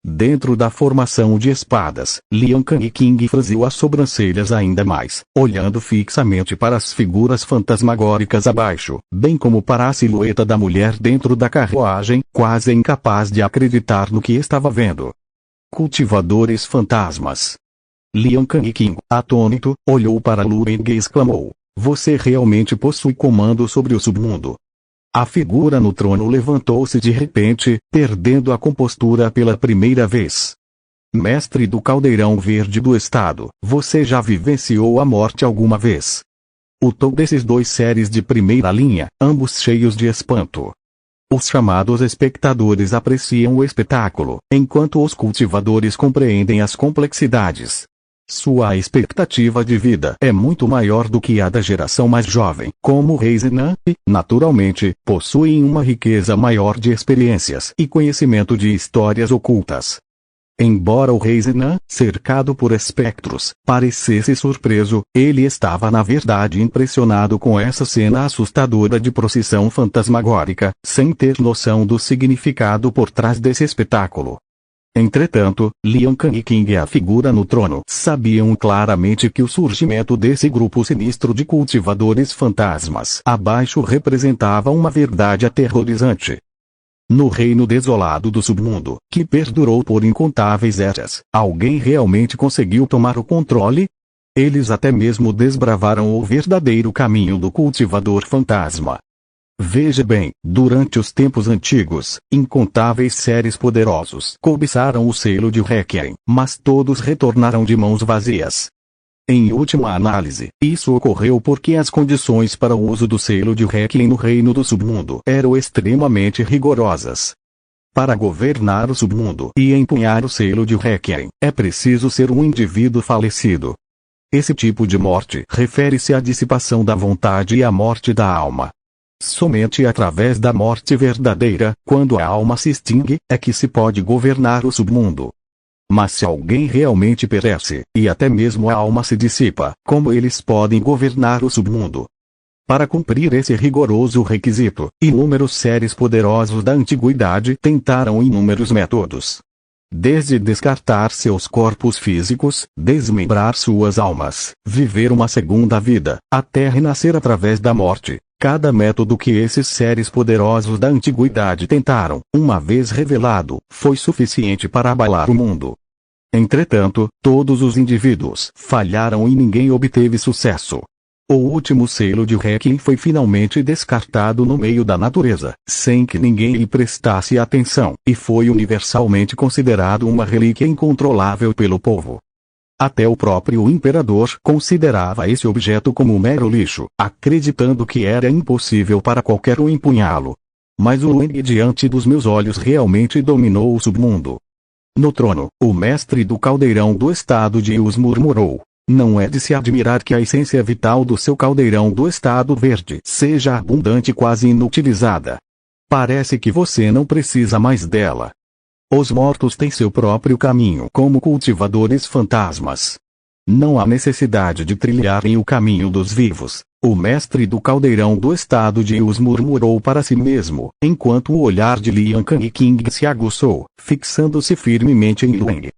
Dentro da formação de espadas, Lian King franziu as sobrancelhas ainda mais, olhando fixamente para as figuras fantasmagóricas abaixo, bem como para a silhueta da mulher dentro da carruagem, quase incapaz de acreditar no que estava vendo. Cultivadores fantasmas. Lian King, atônito, olhou para Lueng e exclamou: "Você realmente possui comando sobre o submundo?" A figura no trono levantou-se de repente, perdendo a compostura pela primeira vez. "Mestre do caldeirão verde do estado, você já vivenciou a morte alguma vez?" O tom desses dois seres de primeira linha, ambos cheios de espanto. Os chamados espectadores apreciam o espetáculo, enquanto os cultivadores compreendem as complexidades. Sua expectativa de vida é muito maior do que a da geração mais jovem, como o rei Zenan, e, naturalmente, possuem uma riqueza maior de experiências e conhecimento de histórias ocultas. Embora o rei Zenan, cercado por espectros, parecesse surpreso, ele estava na verdade impressionado com essa cena assustadora de procissão fantasmagórica, sem ter noção do significado por trás desse espetáculo. Entretanto, Lian King e a figura no trono sabiam claramente que o surgimento desse grupo sinistro de cultivadores fantasmas abaixo representava uma verdade aterrorizante. No reino desolado do submundo, que perdurou por incontáveis eras, alguém realmente conseguiu tomar o controle? Eles até mesmo desbravaram o verdadeiro caminho do cultivador fantasma. Veja bem, durante os tempos antigos, incontáveis seres poderosos cobiçaram o selo de Requiem, mas todos retornaram de mãos vazias. Em última análise, isso ocorreu porque as condições para o uso do selo de Requiem no reino do submundo eram extremamente rigorosas. Para governar o submundo e empunhar o selo de Requiem, é preciso ser um indivíduo falecido. Esse tipo de morte refere-se à dissipação da vontade e à morte da alma. Somente através da morte verdadeira, quando a alma se extingue, é que se pode governar o submundo. Mas se alguém realmente perece, e até mesmo a alma se dissipa, como eles podem governar o submundo? Para cumprir esse rigoroso requisito, inúmeros seres poderosos da antiguidade tentaram inúmeros métodos. Desde descartar seus corpos físicos, desmembrar suas almas, viver uma segunda vida, até renascer através da morte. Cada método que esses seres poderosos da antiguidade tentaram, uma vez revelado, foi suficiente para abalar o mundo. Entretanto, todos os indivíduos falharam e ninguém obteve sucesso. O último selo de Requiem foi finalmente descartado no meio da natureza, sem que ninguém lhe prestasse atenção, e foi universalmente considerado uma relíquia incontrolável pelo povo. Até o próprio imperador considerava esse objeto como mero lixo, acreditando que era impossível para qualquer um empunhá-lo. Mas o Lueng diante dos meus olhos realmente dominou o submundo. No trono, o mestre do caldeirão do estado de Yus murmurou: não é de se admirar que a essência vital do seu caldeirão do estado verde seja abundante e quase inutilizada. Parece que você não precisa mais dela. Os mortos têm seu próprio caminho como cultivadores fantasmas. Não há necessidade de trilharem o caminho dos vivos, o mestre do caldeirão do estado de Yus murmurou para si mesmo, enquanto o olhar de Lian King se aguçou, fixando-se firmemente em Lueng.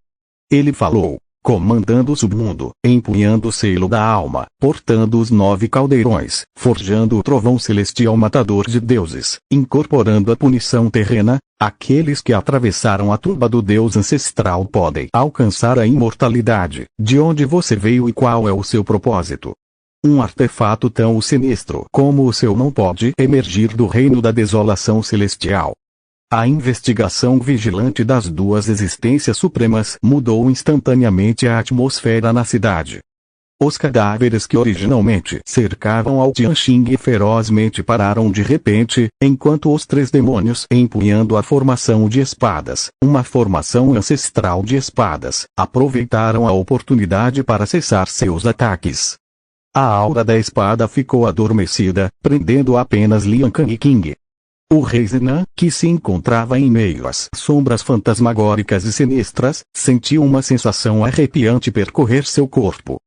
Ele falou, comandando o submundo, empunhando o selo da alma, portando os 9 caldeirões, forjando o trovão celestial matador de deuses, incorporando a punição terrena. Aqueles que atravessaram a tumba do Deus ancestral podem alcançar a imortalidade. De onde você veio e qual é o seu propósito? Um artefato tão sinistro como o seu não pode emergir do reino da desolação celestial. A investigação vigilante das 2 existências supremas mudou instantaneamente a atmosfera na cidade. Os cadáveres que originalmente cercavam ao Tianxing ferozmente pararam de repente, enquanto os 3 demônios empunhando a formação de espadas, uma formação ancestral de espadas, aproveitaram a oportunidade para cessar seus ataques. A aura da espada ficou adormecida, prendendo apenas Lian King. O rei Zenan, que se encontrava em meio às sombras fantasmagóricas e sinistras, sentiu uma sensação arrepiante percorrer seu corpo.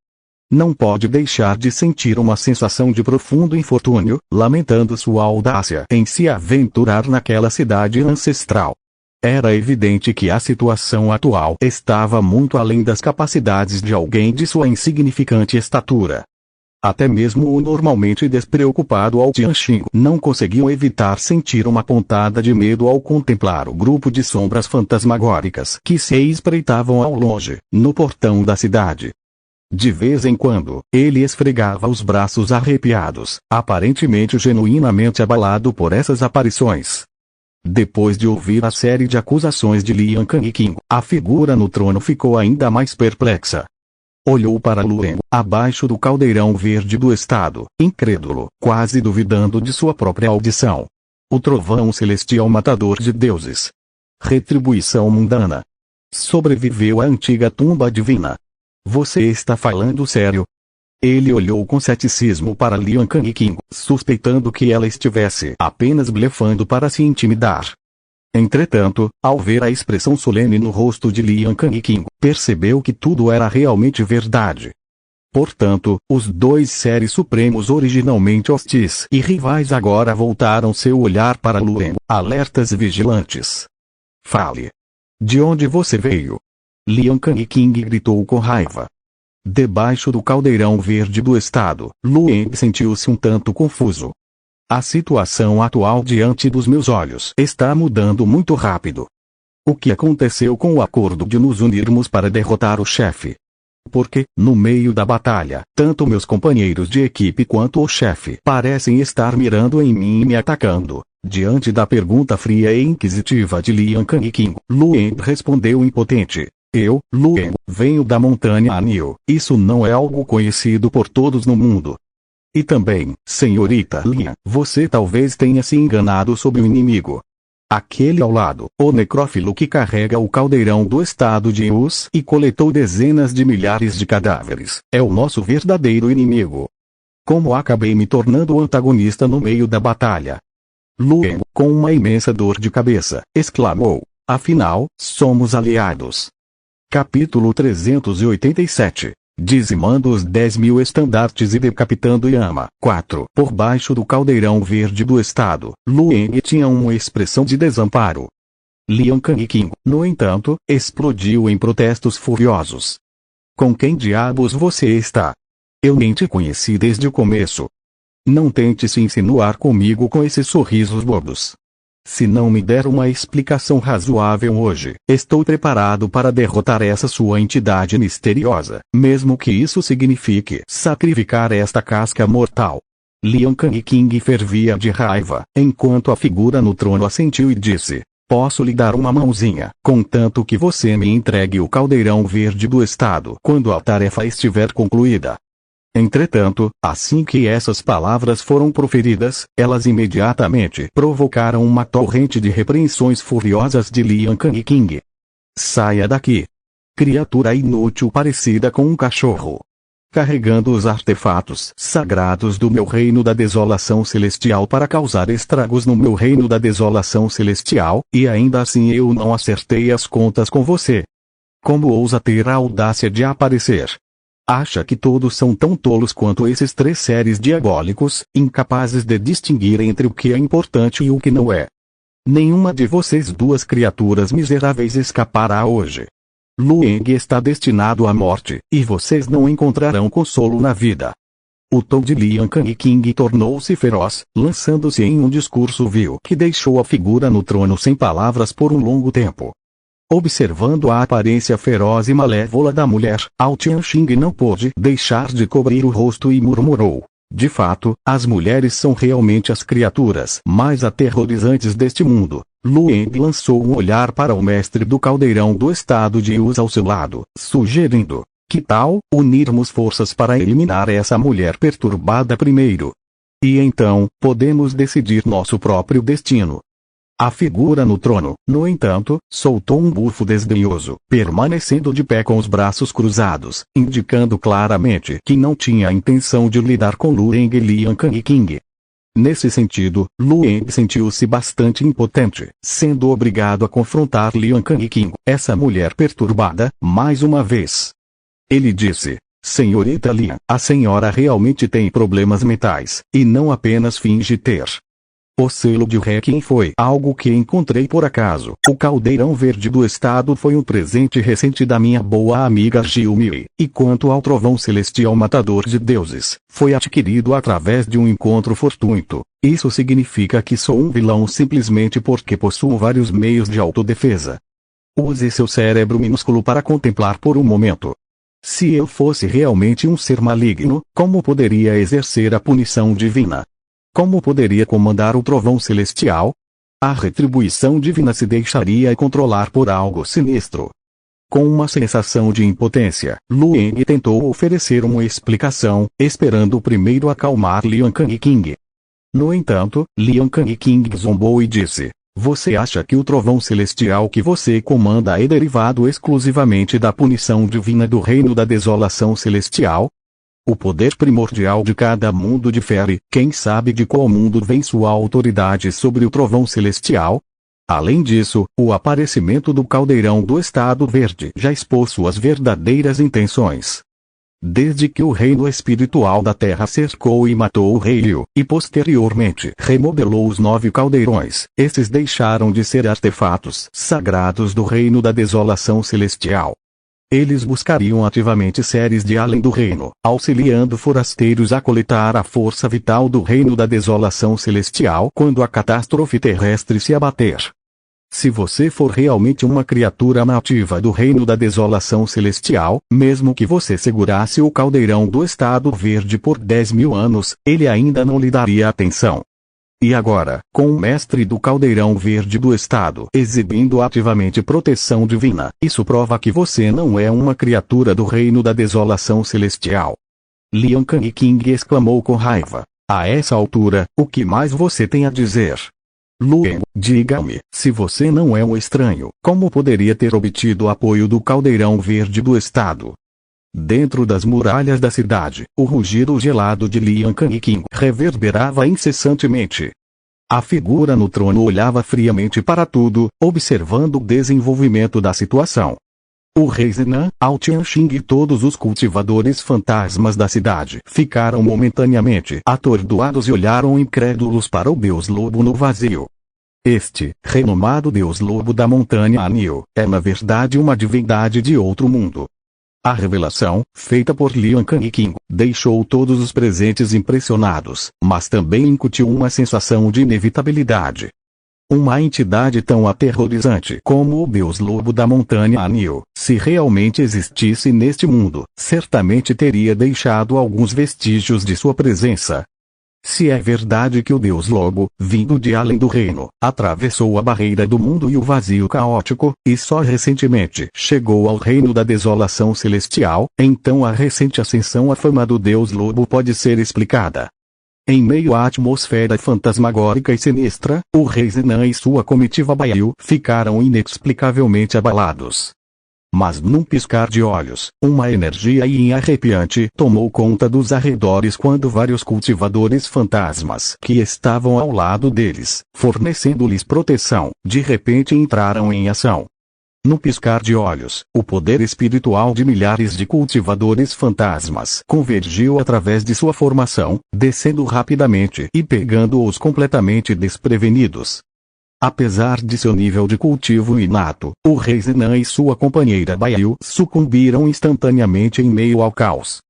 Não pode deixar de sentir uma sensação de profundo infortúnio, lamentando sua audácia em se aventurar naquela cidade ancestral. Era evidente que a situação atual estava muito além das capacidades de alguém de sua insignificante estatura. Até mesmo o normalmente despreocupado Ao Tianxing não conseguiu evitar sentir uma pontada de medo ao contemplar o grupo de sombras fantasmagóricas que se espreitavam ao longe, no portão da cidade. De vez em quando, ele esfregava os braços arrepiados, aparentemente genuinamente abalado por essas aparições. Depois de ouvir a série de acusações de Lian King, a figura no trono ficou ainda mais perplexa. Olhou para Lueng, abaixo do caldeirão verde do estado, incrédulo, quase duvidando de sua própria audição. O trovão celestial matador de deuses. Retribuição mundana. Sobreviveu à antiga tumba divina. Você está falando sério? Ele olhou com ceticismo para Lian King, suspeitando que ela estivesse apenas blefando para se intimidar. Entretanto, ao ver a expressão solene no rosto de Lian King, percebeu que tudo era realmente verdade. Portanto, os 2 seres supremos originalmente hostis e rivais agora voltaram seu olhar para Lueng, alertas e vigilantes. Fale. De onde você veio? Lian King gritou com raiva. Debaixo do caldeirão verde do estado, Lueng sentiu-se um tanto confuso. A situação atual diante dos meus olhos está mudando muito rápido. O que aconteceu com o acordo de nos unirmos para derrotar o chefe? Porque, no meio da batalha, tanto meus companheiros de equipe quanto o chefe parecem estar mirando em mim e me atacando. Diante da pergunta fria e inquisitiva de Lian King, Lueng respondeu impotente. Eu, Lueng, venho da montanha Anil. Isso não é algo conhecido por todos no mundo. E também, senhorita Lian, você talvez tenha se enganado sobre o inimigo. Aquele ao lado, o necrófilo que carrega o caldeirão do estado de Yus e coletou dezenas de milhares de cadáveres, é o nosso verdadeiro inimigo. Como acabei me tornando o antagonista no meio da batalha? Lueng, com uma imensa dor de cabeça, exclamou. Afinal, somos aliados. Capítulo 387. Dizimando os 10.000 estandartes e decapitando Yama. 4. Por baixo do caldeirão verde do estado, Lueng tinha uma expressão de desamparo. Lian King, no entanto, explodiu em protestos furiosos. Com quem diabos você está? Eu nem te conheci desde o começo. Não tente se insinuar comigo com esses sorrisos bobos. Se não me der uma explicação razoável hoje, estou preparado para derrotar essa sua entidade misteriosa, mesmo que isso signifique sacrificar esta casca mortal. Lian King fervia de raiva, enquanto a figura no trono assentiu e disse: posso lhe dar uma mãozinha, contanto que você me entregue o caldeirão verde do estado quando a tarefa estiver concluída. Entretanto, assim que essas palavras foram proferidas, elas imediatamente provocaram uma torrente de repreensões furiosas de Lian King. Saia daqui. Criatura inútil parecida com um cachorro. Carregando os artefatos sagrados do meu reino da desolação celestial para causar estragos no meu reino da desolação celestial, e ainda assim eu não acertei as contas com você. Como ousa ter a audácia de aparecer? Acha que todos são tão tolos quanto esses 3 seres diabólicos, incapazes de distinguir entre o que é importante e o que não é? Nenhuma de vocês 2 criaturas miseráveis escapará hoje. Lueng está destinado à morte, e vocês não encontrarão consolo na vida. O tom de Lian Kang King tornou-se feroz, lançando-se em um discurso vil que deixou a figura no trono sem palavras por um longo tempo. Observando a aparência feroz e malévola da mulher, Ao Tianxing não pôde deixar de cobrir o rosto e murmurou: de fato, as mulheres são realmente as criaturas mais aterrorizantes deste mundo. Lueng lançou um olhar para o mestre do caldeirão do estado de Yus ao seu lado, sugerindo: que tal unirmos forças para eliminar essa mulher perturbada primeiro? E então, podemos decidir nosso próprio destino. A figura no trono, no entanto, soltou um bufo desdenhoso, permanecendo de pé com os braços cruzados, indicando claramente que não tinha a intenção de lidar com Lueng e Lian Kang King. Nesse sentido, Lueng sentiu-se bastante impotente, sendo obrigado a confrontar Lian Kang King, essa mulher perturbada, mais uma vez. Ele disse: Senhorita Lian, a senhora realmente tem problemas mentais, e não apenas finge ter. O selo de Requiem foi algo que encontrei por acaso. O caldeirão verde do estado foi um presente recente da minha boa amiga Gilmi. E quanto ao trovão celestial matador de deuses, foi adquirido através de um encontro fortuito. Isso significa que sou um vilão simplesmente porque possuo vários meios de autodefesa. Use seu cérebro minúsculo para contemplar por um momento. Se eu fosse realmente um ser maligno, como poderia exercer a punição divina? Como poderia comandar o trovão celestial? A retribuição divina se deixaria controlar por algo sinistro. Com uma sensação de impotência, Lueng tentou oferecer uma explicação, esperando primeiro acalmar Lian Kang King. No entanto, Lian Kang King zombou e disse: você acha que o trovão celestial que você comanda é derivado exclusivamente da punição divina do reino da desolação celestial? O poder primordial de cada mundo difere, quem sabe de qual mundo vem sua autoridade sobre o trovão celestial? Além disso, o aparecimento do caldeirão do estado verde já expôs suas verdadeiras intenções. Desde que o reino espiritual da Terra cercou e matou o rei Liu, e posteriormente remodelou os 9 caldeirões, esses deixaram de ser artefatos sagrados do reino da desolação celestial. Eles buscariam ativamente seres de além do reino, auxiliando forasteiros a coletar a força vital do reino da desolação celestial quando a catástrofe terrestre se abater. Se você for realmente uma criatura nativa do reino da desolação celestial, mesmo que você segurasse o caldeirão do estado verde por 10.000 anos, ele ainda não lhe daria atenção. E agora, com o mestre do caldeirão verde do estado exibindo ativamente proteção divina, isso prova que você não é uma criatura do reino da desolação celestial. Lian Kang King exclamou com raiva. A essa altura, o que mais você tem a dizer? Lueng, diga-me, se você não é um estranho, como poderia ter obtido o apoio do caldeirão verde do estado? Dentro das muralhas da cidade, o rugido gelado de Lian Kang King reverberava incessantemente. A figura no trono olhava friamente para tudo, observando o desenvolvimento da situação. O rei Zenan, Ao Tianxing e todos os cultivadores fantasmas da cidade ficaram momentaneamente atordoados e olharam incrédulos para o Deus Lobo no vazio. Este, renomado Deus Lobo da Montanha Anil, é na verdade uma divindade de outro mundo. A revelação, feita por Lian Kang King, deixou todos os presentes impressionados, mas também incutiu uma sensação de inevitabilidade. Uma entidade tão aterrorizante como o Deus Lobo da Montanha Anil, se realmente existisse neste mundo, certamente teria deixado alguns vestígios de sua presença. Se é verdade que o Deus Lobo, vindo de além do reino, atravessou a barreira do mundo e o vazio caótico, e só recentemente chegou ao reino da desolação celestial, então a recente ascensão à fama do Deus Lobo pode ser explicada. Em meio à atmosfera fantasmagórica e sinistra, o rei Zenan e sua comitiva Baiu ficaram inexplicavelmente abalados. Mas num piscar de olhos, uma energia arrepiante tomou conta dos arredores quando vários cultivadores fantasmas que estavam ao lado deles, fornecendo-lhes proteção, de repente entraram em ação. No piscar de olhos, o poder espiritual de milhares de cultivadores fantasmas convergiu através de sua formação, descendo rapidamente e pegando-os completamente desprevenidos. Apesar de seu nível de cultivo inato, o rei Zenan e sua companheira Baiu sucumbiram instantaneamente em meio ao caos.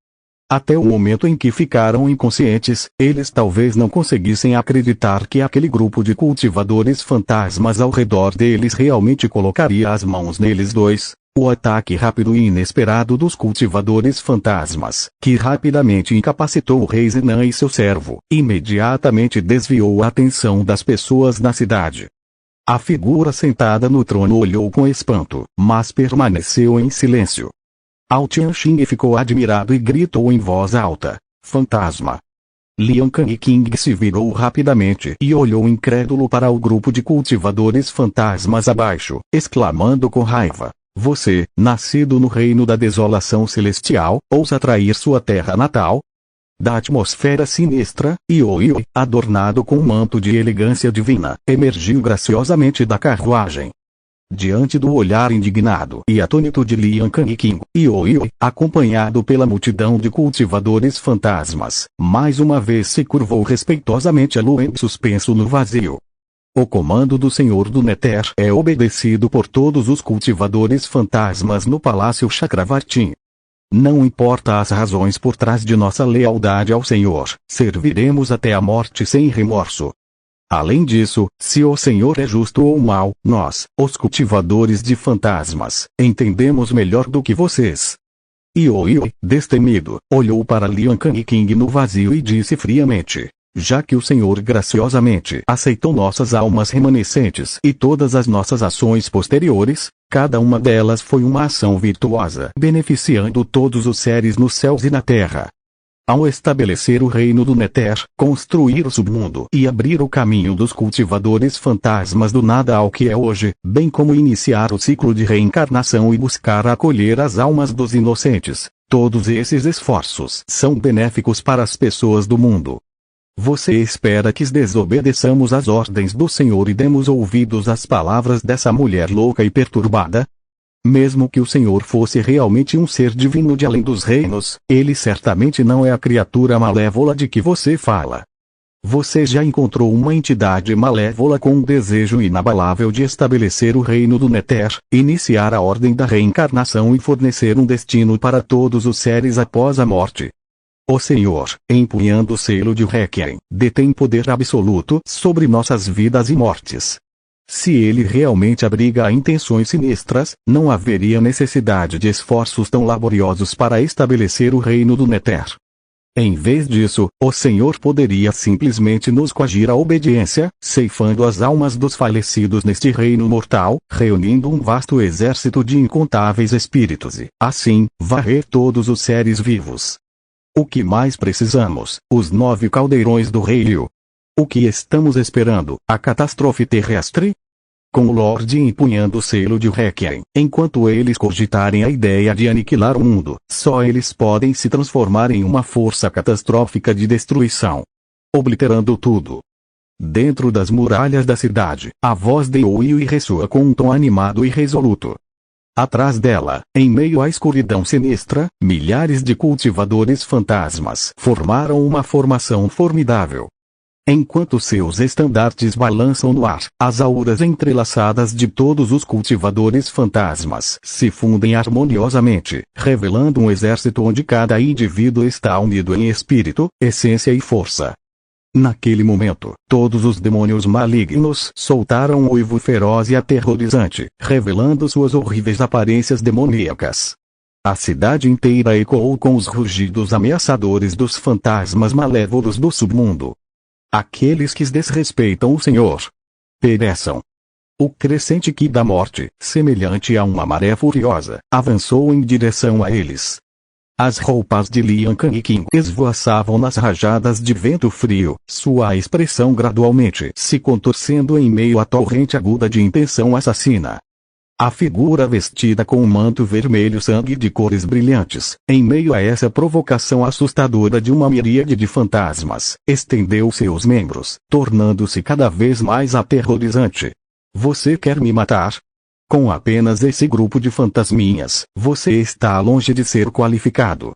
Até o momento em que ficaram inconscientes, eles talvez não conseguissem acreditar que aquele grupo de cultivadores fantasmas ao redor deles realmente colocaria as mãos neles dois. O ataque rápido e inesperado dos cultivadores fantasmas, que rapidamente incapacitou o rei Zenan e seu servo, imediatamente desviou a atenção das pessoas na cidade. A figura sentada no trono olhou com espanto, mas permaneceu em silêncio. Ao Tianxing ficou admirado e gritou em voz alta: "Fantasma!" Liang King se virou rapidamente e olhou incrédulo para o grupo de cultivadores fantasmas abaixo, exclamando com raiva: "Você, nascido no reino da desolação celestial, ousa trair sua terra natal?" Da atmosfera sinistra, Ioi, adornado com um manto de elegância divina, emergiu graciosamente da carruagem. Diante do olhar indignado e atônito de Liang King, Ioi, acompanhado pela multidão de cultivadores fantasmas, mais uma vez se curvou respeitosamente a Luen suspenso no vazio. O comando do Senhor do Nether é obedecido por todos os cultivadores fantasmas no Palácio Chakravartin. Não importa as razões por trás de nossa lealdade ao Senhor, serviremos até a morte sem remorso. Além disso, se o Senhor é justo ou mau, nós, os cultivadores de fantasmas, entendemos melhor do que vocês. Ioi, destemido, olhou para Liang King no vazio e disse friamente: "Já que o Senhor graciosamente aceitou nossas almas remanescentes e todas as nossas ações posteriores, cada uma delas foi uma ação virtuosa, beneficiando todos os seres nos céus e na terra. Ao estabelecer o reino do Nether, construir o submundo e abrir o caminho dos cultivadores fantasmas do nada ao que é hoje, bem como iniciar o ciclo de reencarnação e buscar acolher as almas dos inocentes, todos esses esforços são benéficos para as pessoas do mundo. Você espera que desobedeçamos às ordens do Senhor e demos ouvidos às palavras dessa mulher louca e perturbada? Mesmo que o Senhor fosse realmente um ser divino de além dos reinos, ele certamente não é a criatura malévola de que você fala. Você já encontrou uma entidade malévola com um desejo inabalável de estabelecer o reino do Nether, iniciar a ordem da reencarnação e fornecer um destino para todos os seres após a morte. O Senhor, empunhando o selo de Requiem, detém poder absoluto sobre nossas vidas e mortes. Se ele realmente abriga intenções sinistras, não haveria necessidade de esforços tão laboriosos para estabelecer o reino do Nether. Em vez disso, o Senhor poderia simplesmente nos coagir à obediência, ceifando as almas dos falecidos neste reino mortal, reunindo um vasto exército de incontáveis espíritos e, assim, varrer todos os seres vivos. O que mais precisamos? Os 9 caldeirões do rei Liu. O que estamos esperando? A catástrofe terrestre? Com o Lorde empunhando o selo de Requiem, enquanto eles cogitarem a ideia de aniquilar o mundo, só eles podem se transformar em uma força catastrófica de destruição, obliterando tudo. Dentro das muralhas da cidade, a voz de Ouyui ressoa com um tom animado e resoluto. Atrás dela, em meio à escuridão sinistra, milhares de cultivadores fantasmas formaram uma formação formidável. Enquanto seus estandartes balançam no ar, as auras entrelaçadas de todos os cultivadores fantasmas se fundem harmoniosamente, revelando um exército onde cada indivíduo está unido em espírito, essência e força. Naquele momento, todos os demônios malignos soltaram um uivo feroz e aterrorizante, revelando suas horríveis aparências demoníacas. A cidade inteira ecoou com os rugidos ameaçadores dos fantasmas malévolos do submundo. Aqueles que desrespeitam o Senhor pereçam. O crescente Ki da morte, semelhante a uma maré furiosa, avançou em direção a eles. As roupas de Lian Kang esvoaçavam nas rajadas de vento frio, sua expressão gradualmente se contorcendo em meio à torrente aguda de intenção assassina. A figura vestida com um manto vermelho sangue de cores brilhantes, em meio a essa provocação assustadora de uma miríade de fantasmas, estendeu seus membros, tornando-se cada vez mais aterrorizante. Você quer me matar? Com apenas esse grupo de fantasminhas, você está longe de ser qualificado.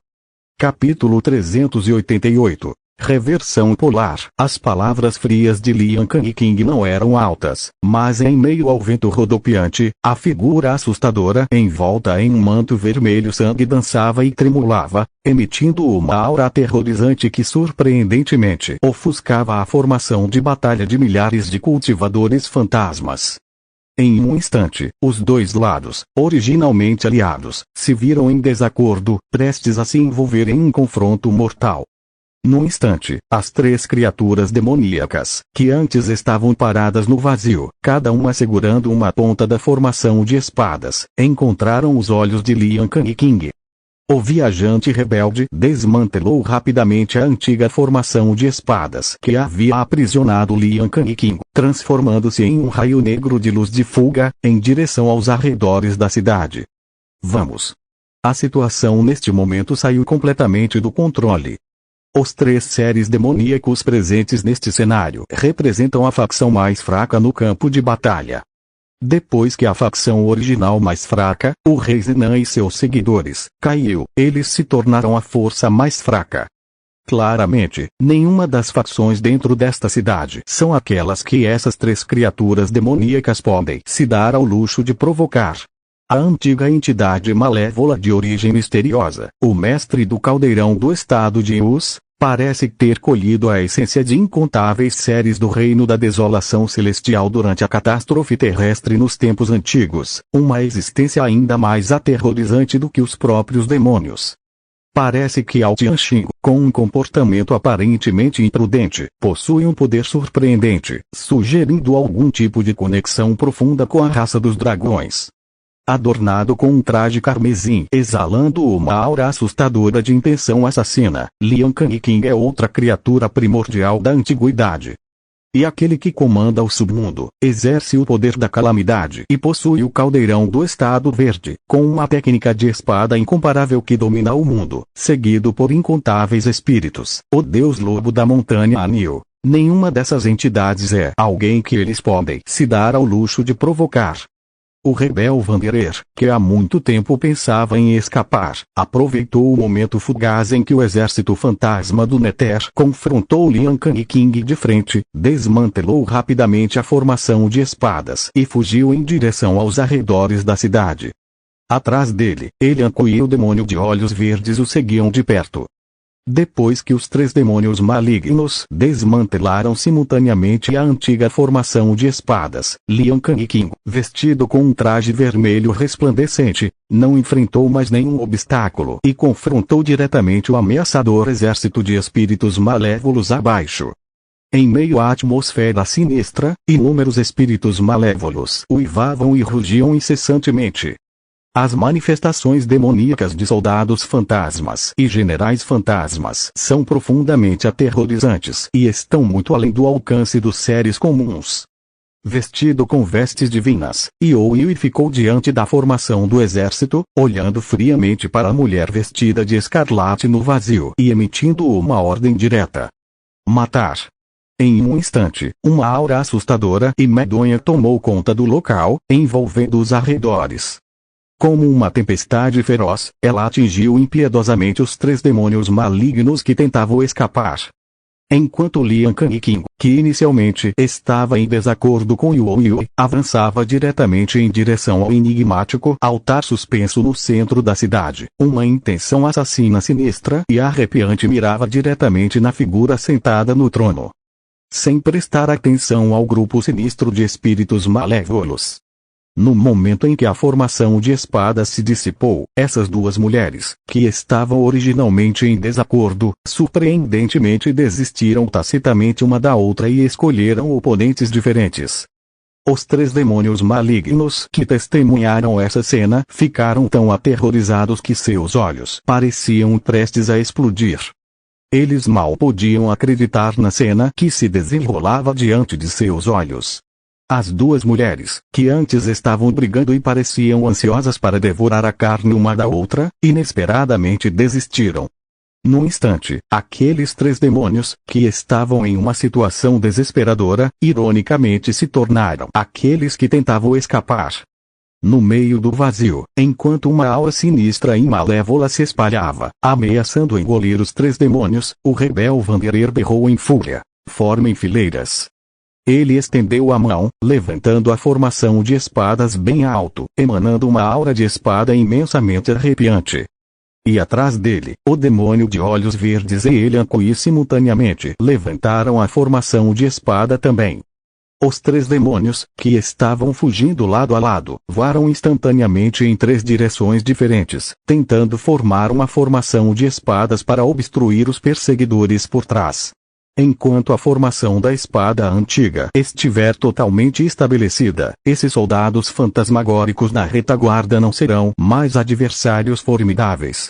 Capítulo 388. Reversão polar. As palavras frias de Lian Kang não eram altas, mas em meio ao vento rodopiante, a figura assustadora envolta em um manto vermelho sangue dançava e tremulava, emitindo uma aura aterrorizante que surpreendentemente ofuscava a formação de batalha de milhares de cultivadores fantasmas. Em um instante, os dois lados, originalmente aliados, se viram em desacordo, prestes a se envolver em um confronto mortal. Num instante, as três criaturas demoníacas, que antes estavam paradas no vazio, cada uma segurando uma ponta da formação de espadas, encontraram os olhos de Lian Kang. O viajante rebelde desmantelou rapidamente a antiga formação de espadas que havia aprisionado Lian Kang, transformando-se em um raio negro de luz de fuga, em direção aos arredores da cidade. Vamos! A situação neste momento saiu completamente do controle. Os três seres demoníacos presentes neste cenário representam a facção mais fraca no campo de batalha. Depois que a facção original mais fraca, o Rei Zenan e seus seguidores, caiu, eles se tornaram a força mais fraca. Claramente, nenhuma das facções dentro desta cidade são aquelas que essas três criaturas demoníacas podem se dar ao luxo de provocar. A antiga entidade malévola de origem misteriosa, o mestre do caldeirão do estado de Us, parece ter colhido a essência de incontáveis seres do reino da desolação celestial durante a catástrofe terrestre nos tempos antigos, uma existência ainda mais aterrorizante do que os próprios demônios. Parece que Ao Tianxing, com um comportamento aparentemente imprudente, possui um poder surpreendente, sugerindo algum tipo de conexão profunda com a raça dos dragões. Adornado com um traje carmesim, exalando uma aura assustadora de intenção assassina, Lian Kang é outra criatura primordial da antiguidade. E aquele que comanda o submundo, exerce o poder da calamidade e possui o caldeirão do estado verde, com uma técnica de espada incomparável que domina o mundo, seguido por incontáveis espíritos, o deus lobo da montanha Anil. Nenhuma dessas entidades é alguém que eles podem se dar ao luxo de provocar. O rebelde Wanderer, que há muito tempo pensava em escapar, aproveitou o momento fugaz em que o exército fantasma do Nether confrontou Lian Kang de frente, desmantelou rapidamente a formação de espadas e fugiu em direção aos arredores da cidade. Atrás dele, Elianco e o demônio de olhos verdes o seguiam de perto. Depois que os três demônios malignos desmantelaram simultaneamente a antiga formação de espadas, Lian Kang, vestido com um traje vermelho resplandecente, não enfrentou mais nenhum obstáculo e confrontou diretamente o ameaçador exército de espíritos malévolos abaixo. Em meio à atmosfera sinistra, inúmeros espíritos malévolos uivavam e rugiam incessantemente. As manifestações demoníacas de soldados fantasmas e generais fantasmas são profundamente aterrorizantes e estão muito além do alcance dos seres comuns. Vestido com vestes divinas, Yui ficou diante da formação do exército, olhando friamente para a mulher vestida de escarlate no vazio e emitindo uma ordem direta: matar. Em um instante, uma aura assustadora e medonha tomou conta do local, envolvendo os arredores. Como uma tempestade feroz, ela atingiu impiedosamente os três demônios malignos que tentavam escapar. Enquanto Lian Kang, que inicialmente estava em desacordo com Yui, avançava diretamente em direção ao enigmático altar suspenso no centro da cidade, uma intenção assassina sinistra e arrepiante mirava diretamente na figura sentada no trono. Sem prestar atenção ao grupo sinistro de espíritos malévolos. No momento em que a formação de espadas se dissipou, essas duas mulheres, que estavam originalmente em desacordo, surpreendentemente desistiram tacitamente uma da outra e escolheram oponentes diferentes. Os 3 demônios malignos que testemunharam essa cena ficaram tão aterrorizados que seus olhos pareciam prestes a explodir. Eles mal podiam acreditar na cena que se desenrolava diante de seus olhos. As 2 mulheres, que antes estavam brigando e pareciam ansiosas para devorar a carne uma da outra, inesperadamente desistiram. No instante, aqueles 3 demônios, que estavam em uma situação desesperadora, ironicamente se tornaram aqueles que tentavam escapar. No meio do vazio, enquanto uma aura sinistra e malévola se espalhava, ameaçando engolir os 3 demônios, o rebelde Vanderer berrou em fúria: formem fileiras. Ele estendeu a mão, levantando a formação de espadas bem alto, emanando uma aura de espada imensamente arrepiante. E atrás dele, o demônio de olhos verdes e Eliancoí simultaneamente levantaram a formação de espada também. Os 3 demônios, que estavam fugindo lado a lado, voaram instantaneamente em 3 direções diferentes, tentando formar uma formação de espadas para obstruir os perseguidores por trás. Enquanto a formação da espada antiga estiver totalmente estabelecida, esses soldados fantasmagóricos na retaguarda não serão mais adversários formidáveis.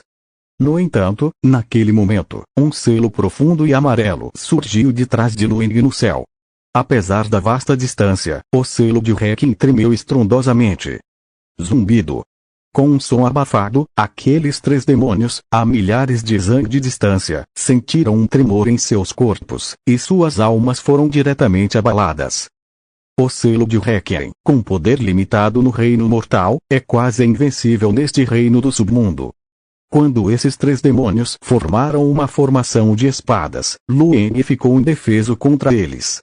No entanto, naquele momento, um selo profundo e amarelo surgiu de trás de Luing no céu. Apesar da vasta distância, o selo de Requiem tremeu estrondosamente. Zumbido. Com um som abafado, aqueles 3 demônios, a milhares de zang de distância, sentiram um tremor em seus corpos, e suas almas foram diretamente abaladas. O selo de Requiem, com poder limitado no reino mortal, é quase invencível neste reino do submundo. Quando esses 3 demônios formaram uma formação de espadas, Lueng ficou indefeso contra eles.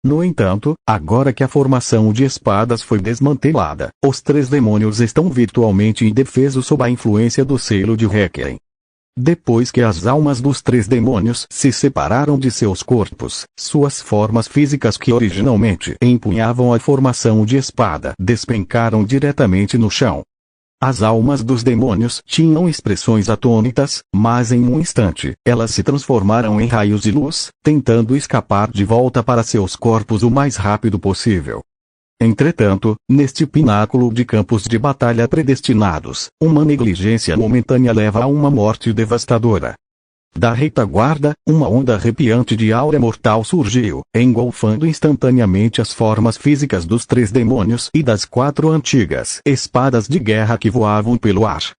No entanto, agora que a formação de espadas foi desmantelada, os 3 demônios estão virtualmente indefesos sob a influência do selo de Requiem. Depois que as almas dos 3 demônios se separaram de seus corpos, suas formas físicas que originalmente empunhavam a formação de espada despencaram diretamente no chão. As almas dos demônios tinham expressões atônitas, mas em um instante, elas se transformaram em raios de luz, tentando escapar de volta para seus corpos o mais rápido possível. Entretanto, neste pináculo de campos de batalha predestinados, uma negligência momentânea leva a uma morte devastadora. Da retaguarda, uma onda arrepiante de aura mortal surgiu, engolfando instantaneamente as formas físicas dos 3 demônios e das 4 antigas espadas de guerra que voavam pelo ar.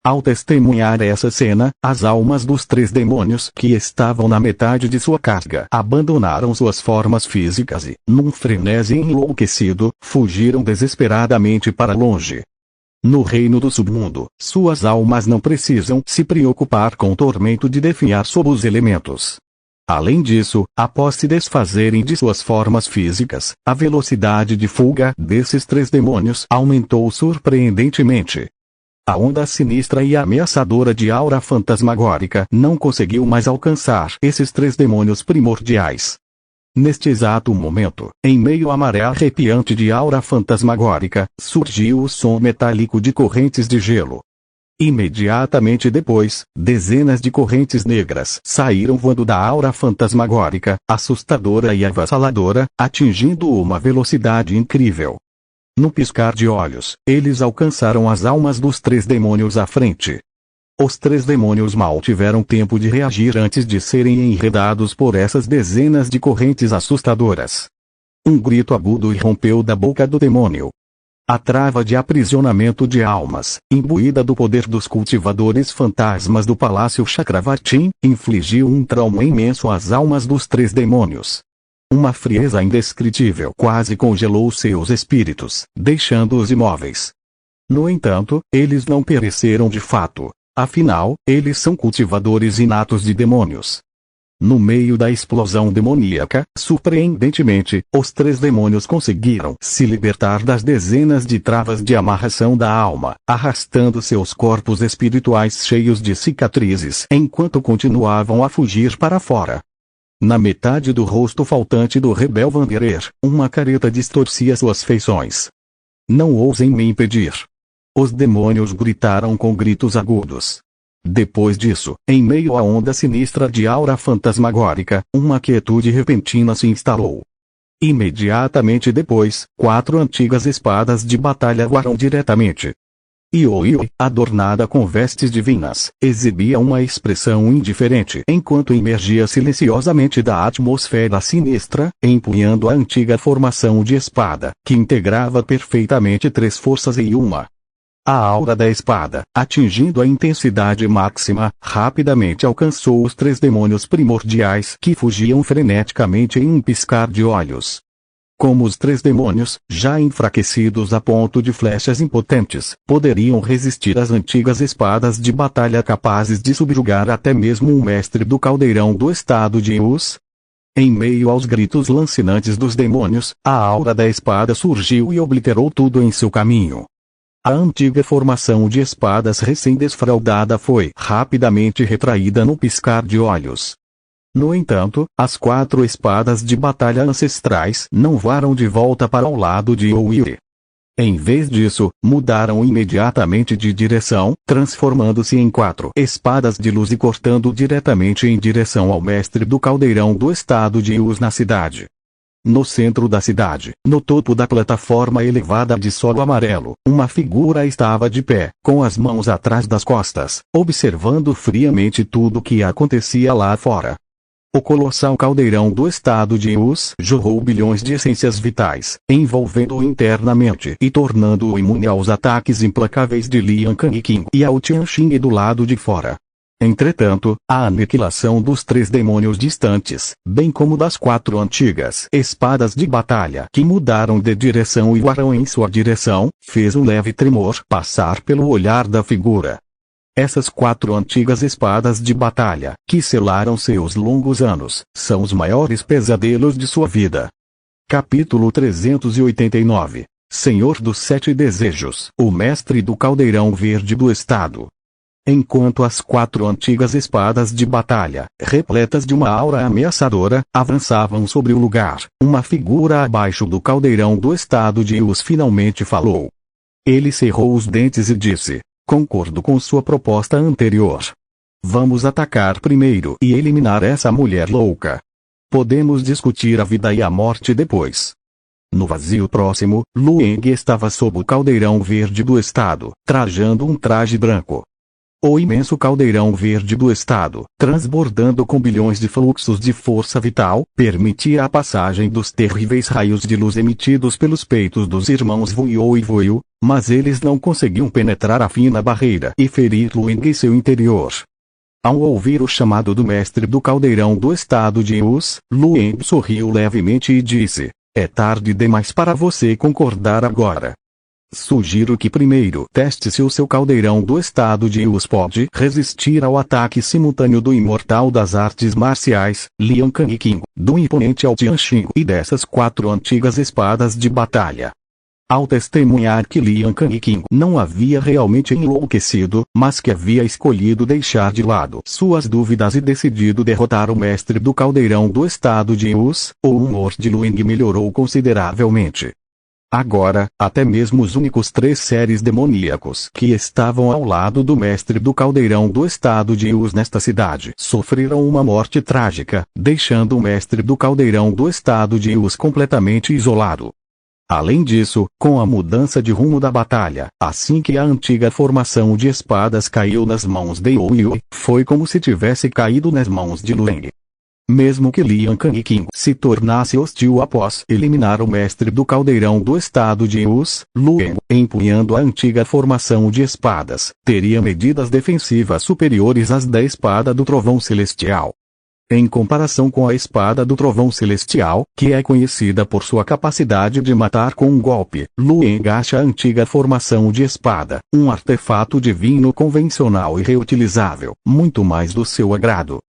Ao testemunhar essa cena, as almas dos 3 demônios que estavam na metade de sua carga abandonaram suas formas físicas e, num frenesi enlouquecido, fugiram desesperadamente para longe. No reino do submundo, suas almas não precisam se preocupar com o tormento de definhar sob os elementos. Além disso, após se desfazerem de suas formas físicas, a velocidade de fuga desses 3 demônios aumentou surpreendentemente. A onda sinistra e ameaçadora de aura fantasmagórica não conseguiu mais alcançar esses 3 demônios primordiais. Neste exato momento, em meio à maré arrepiante de aura fantasmagórica, surgiu o som metálico de correntes de gelo. Imediatamente depois, dezenas de correntes negras saíram voando da aura fantasmagórica, assustadora e avassaladora, atingindo uma velocidade incrível. No piscar de olhos, eles alcançaram as almas dos 3 demônios à frente. Os 3 demônios mal tiveram tempo de reagir antes de serem enredados por essas dezenas de correntes assustadoras. Um grito agudo irrompeu da boca do demônio. A trava de aprisionamento de almas, imbuída do poder dos cultivadores fantasmas do Palácio Chakravartin, infligiu um trauma imenso às almas dos 3 demônios. Uma frieza indescritível quase congelou seus espíritos, deixando-os imóveis. No entanto, eles não pereceram de fato. Afinal, eles são cultivadores inatos de demônios. No meio da explosão demoníaca, surpreendentemente, os 3 demônios conseguiram se libertar das dezenas de travas de amarração da alma, arrastando seus corpos espirituais cheios de cicatrizes enquanto continuavam a fugir para fora. Na metade do rosto faltante do rebelde Vanderer, uma careta distorcia suas feições. Não ousem me impedir. Os demônios gritaram com gritos agudos. Depois disso, em meio à onda sinistra de aura fantasmagórica, uma quietude repentina se instalou. Imediatamente depois, 4 antigas espadas de batalha voaram diretamente. Ioioi, adornada com vestes divinas, exibia uma expressão indiferente enquanto emergia silenciosamente da atmosfera sinistra, empunhando a antiga formação de espada, que integrava perfeitamente 3 forças em uma. A aura da espada, atingindo a intensidade máxima, rapidamente alcançou os 3 demônios primordiais que fugiam freneticamente em um piscar de olhos. Como os 3 demônios, já enfraquecidos a ponto de flechas impotentes, poderiam resistir às antigas espadas de batalha capazes de subjugar até mesmo um mestre do caldeirão do estado de Us? Em meio aos gritos lancinantes dos demônios, a aura da espada surgiu e obliterou tudo em seu caminho. A antiga formação de espadas recém-desfraldada foi rapidamente retraída no piscar de olhos. No entanto, as 4 espadas de batalha ancestrais não voaram de volta para o lado de Ioioi. Em vez disso, mudaram imediatamente de direção, transformando-se em 4 espadas de luz e cortando diretamente em direção ao mestre do caldeirão do estado de Us na cidade. No centro da cidade, no topo da plataforma elevada de solo amarelo, uma figura estava de pé, com as mãos atrás das costas, observando friamente tudo o que acontecia lá fora. O colossal caldeirão do estado de Us jorrou bilhões de essências vitais, envolvendo-o internamente e tornando-o imune aos ataques implacáveis de Lian Kangqing e ao Tianxing do lado de fora. Entretanto, a aniquilação dos 3 demônios distantes, bem como das 4 antigas espadas de batalha que mudaram de direção e voaram em sua direção, fez um leve tremor passar pelo olhar da figura. Essas 4 antigas espadas de batalha, que selaram seus longos anos, são os maiores pesadelos de sua vida. Capítulo 389. Senhor dos 7 Desejos, o mestre do caldeirão verde do estado. Enquanto as 4 antigas espadas de batalha, repletas de uma aura ameaçadora, avançavam sobre o lugar, uma figura abaixo do caldeirão do estado de Us finalmente falou. Ele cerrou os dentes e disse: concordo com sua proposta anterior. Vamos atacar primeiro e eliminar essa mulher louca. Podemos discutir a vida e a morte depois. No vazio próximo, Lueng estava sob o caldeirão verde do estado, trajando um traje branco. O imenso caldeirão verde do estado, transbordando com bilhões de fluxos de força vital, permitia a passagem dos terríveis raios de luz emitidos pelos peitos dos irmãos Vuyo e Vuyo, mas eles não conseguiam penetrar a fina barreira e ferir Lueng em seu interior. Ao ouvir o chamado do mestre do caldeirão do estado de Us, Lueng sorriu levemente e disse: é tarde demais para você concordar agora. Sugiro que primeiro teste se o seu caldeirão do estado de Us pode resistir ao ataque simultâneo do imortal das artes marciais, Lian Kangqing, do imponente ao Tianxing e dessas 4 antigas espadas de batalha. Ao testemunhar que Lian Kangqing não havia realmente enlouquecido, mas que havia escolhido deixar de lado suas dúvidas e decidido derrotar o mestre do caldeirão do estado de Us, o humor de Lueng melhorou consideravelmente. Agora, até mesmo os únicos 3 seres demoníacos que estavam ao lado do mestre do caldeirão do estado de Us nesta cidade sofreram uma morte trágica, deixando o mestre do caldeirão do estado de Us completamente isolado. Além disso, com a mudança de rumo da batalha, assim que a antiga formação de espadas caiu nas mãos de Ioioi, foi como se tivesse caído nas mãos de Lueng. Mesmo que Lian Kangqing se tornasse hostil após eliminar o mestre do caldeirão do estado de Us, Lueng, empunhando a antiga formação de espadas, teria medidas defensivas superiores às da espada do trovão celestial. Em comparação com a espada do trovão celestial, que é conhecida por sua capacidade de matar com um golpe, Lueng acha a antiga formação de espada, um artefato divino convencional e reutilizável, muito mais do seu agrado.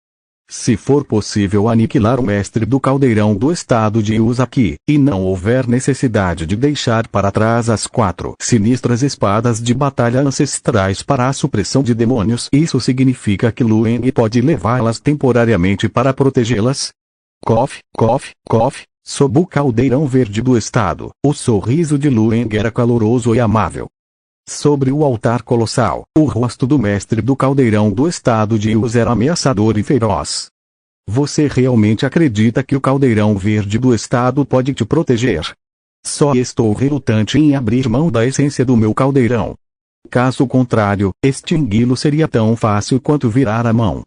Se for possível aniquilar o mestre do caldeirão do estado de Us aqui, e não houver necessidade de deixar para trás as 4 sinistras espadas de batalha ancestrais para a supressão de demônios, isso significa que Lueng pode levá-las temporariamente para protegê-las? Cof, cof, cof. Sob o caldeirão verde do estado, o sorriso de Lueng era caloroso e amável. Sobre o altar colossal, o rosto do mestre do caldeirão do estado de Us era ameaçador e feroz. Você realmente acredita que o caldeirão verde do estado pode te proteger? Só estou relutante em abrir mão da essência do meu caldeirão. Caso contrário, extingui-lo seria tão fácil quanto virar a mão.